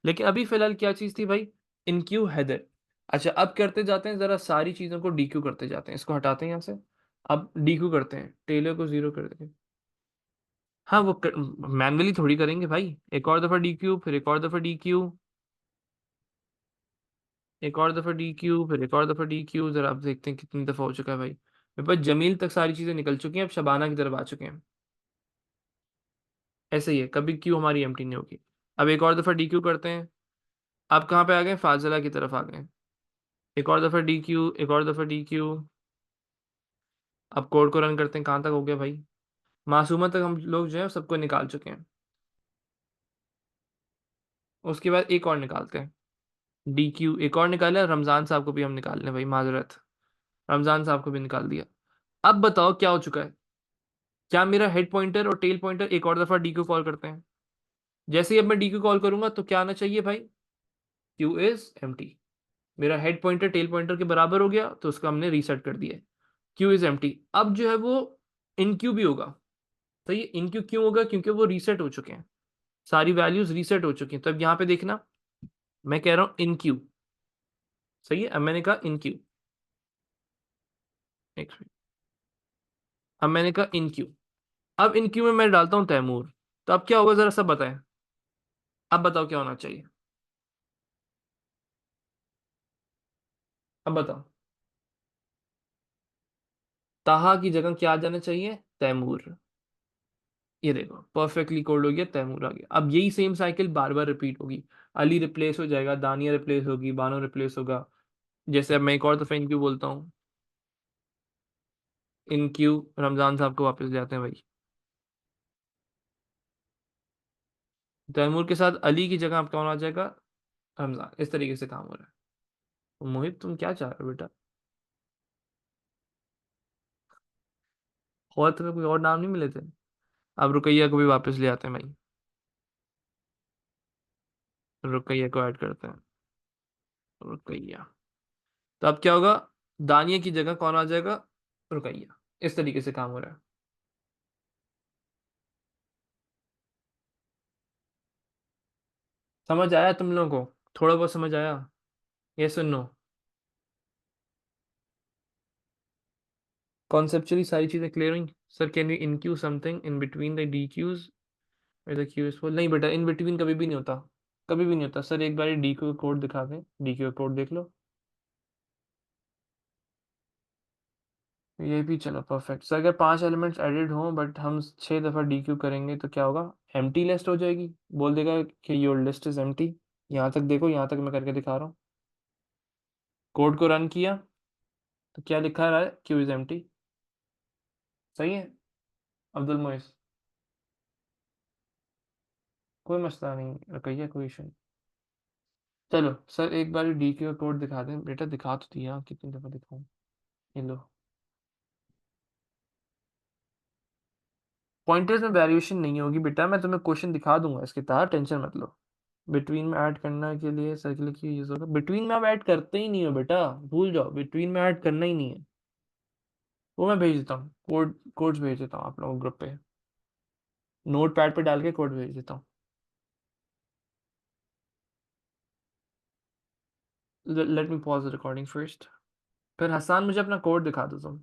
लेकिन अभी फिलहाल क्या चीज़ थी भाई, इन क्यू हैदर। अच्छा अब करते जाते हैं, जरा सारी चीज़ों को डी क्यू करते जाते हैं, इसको हटाते हैं यहाँ से। अब डी क्यू करते हैं, टेलर को जीरो कर देंगे। हाँ वो मैनुअली थोड़ी करेंगे भाई, एक और दफा डी क्यू, फिर एक और दफा डी क्यू, एक और दफा डी क्यू, फिर एक और दफा डी क्यू। जरा आप देखते हैं कितनी दफा हो चुका है भाई, मेरे पास जमील तक सारी चीजें निकल चुकी हैं, अब शबाना की तरफ आ चुके हैं। ऐसे ही है, कभी क्यू हमारी एम्प्टी नहीं होगी। अब एक और दफा डी क्यू करते हैं। अब कहाँ पे आ गए, फाजिला की तरफ आ गए। एक और दफा डी क्यू, एक और दफा डी क्यू। अब कोड को रन करते हैं, कहाँ तक हो गया भाई, मासूमा तक हम लोग जो है सबको निकाल चुके हैं। उसके बाद एक और निकालते हैं, डी क्यू एक और निकाला, रमजान साहब को भी हम निकाल लें भाई, माजरत, रमजान साहब को भी निकाल दिया। अब बताओ क्या हो चुका है, क्या मेरा हेड पॉइंटर और टेल पॉइंटर एक और दफा डी क्यू कॉल करते हैं। जैसे ही अब मैं डी क्यू कॉल करूंगा तो क्या आना चाहिए भाई, क्यू इज एम्प्टी। मेरा हेड पॉइंटर टेल पॉइंटर के बराबर हो गया, तो उसका हमने रीसेट कर दिया है। क्यू इज एम्प्टी, अब जो है वो इन क्यू भी होगा। तो ये इन क्यू क्यों होगा, क्योंकि वो रीसेट हो चुके हैं, सारी वैल्यूज रीसेट हो चुकी हैं। तो अब यहाँ पे देखना, मैं कह रहा हूँ इन क्यू। सही है, अब मैंने कहा इन क्यू, एक मिनट, अब मैंने कहा इन क्यू। अब इन क्यू में मैं डालता हूँ तैमूर, तो अब क्या होगा जरा सब बताएं। अब बताओ क्या होना चाहिए, अब बताओ। ताहा की जगह क्या आ जाना चाहिए, तैमूर। ये देखो परफेक्टली कोड हो गया, तैमूर आ गया। अब यही सेम साइकिल बार बार रिपीट होगी, अली रिप्लेस हो जाएगा, दानिया रिप्लेस होगी, बानो रिप्लेस होगा। जैसे अब मैं एक और दफा इन क्यू बोलता हूँ, इन क्यू, रमजान साहब को वापस ले आते हैं भाई। तैमूर के साथ अली की जगह आप कौन आ जाएगा, रमजान। इस तरीके से काम हो रहा है। तो मोहित तुम क्या चाह रहे हो बेटा, और तुम्हें कोई और नाम नहीं मिले थे। अब रुकैया को भी वापस ले आते हैं भाई, रुकैया को ऐड करते हैं, रुकैया। तो अब क्या होगा, दानिया की जगह कौन आ जाएगा, रुकैया। इस तरीके से काम हो रहा है। समझ आया तुम लोगों को, थोड़ा बहुत समझ आया, ये सुनो। कॉन्सेप्चुअली सारी चीजें क्लियर हुई। Sir can we enqueue something in between the D queues, the queue is full. नहीं बेटा, इन बिटवीन कभी भी नहीं होता, कभी भी नहीं होता। सर एक बार डी क्यू का कोड दिखा दें, डी क्यू का कोड देख लो। ये भी चलो परफेक्ट। सर अगर 5 एलिमेंट्स एडिड हों बट हम 6 दफ़ा डी क्यू करेंगे तो क्या होगा, एम्प्टी लिस्ट हो जाएगी, बोल देगा कि योर लिस्ट इज एम्प्टी। यहाँ तक देखो, यहाँ तक मैं करके दिखा रहा हूँ। कोड को रन किया तो क्या लिखा रहा है, क्यू इज एम्प्टी। सही है अब्दुल मोइस, कोई मसला नहीं, रखिए कोई इशू नहीं। चलो सर एक बार डी का कोड दिखा दें बेटा, दिखा तो दिया, कितनी दफ़ा दिखाऊं। ये लो, पॉइंटर्स में वेरिएशन नहीं होगी बेटा, मैं तुम्हें क्वेश्चन दिखा दूंगा इसके तहत, टेंशन मत लो। बिटवीन में ऐड करने के लिए सर्कुलर की यूज होगा, बिटवीन में आप ऐड करते ही नहीं हो बेटा, भूल जाओ, बिटवीन में ऐड करना ही नहीं है। वो मैं भेज देता हूँ, कोड्स भेज देता हूँ आप लोगों ग्रुप पे, नोट पैड पे डाल के कोड भेज देता हूँ। Let me pause the recording first. फिर हसान मुझे अपना कोड दिखा दो तुम।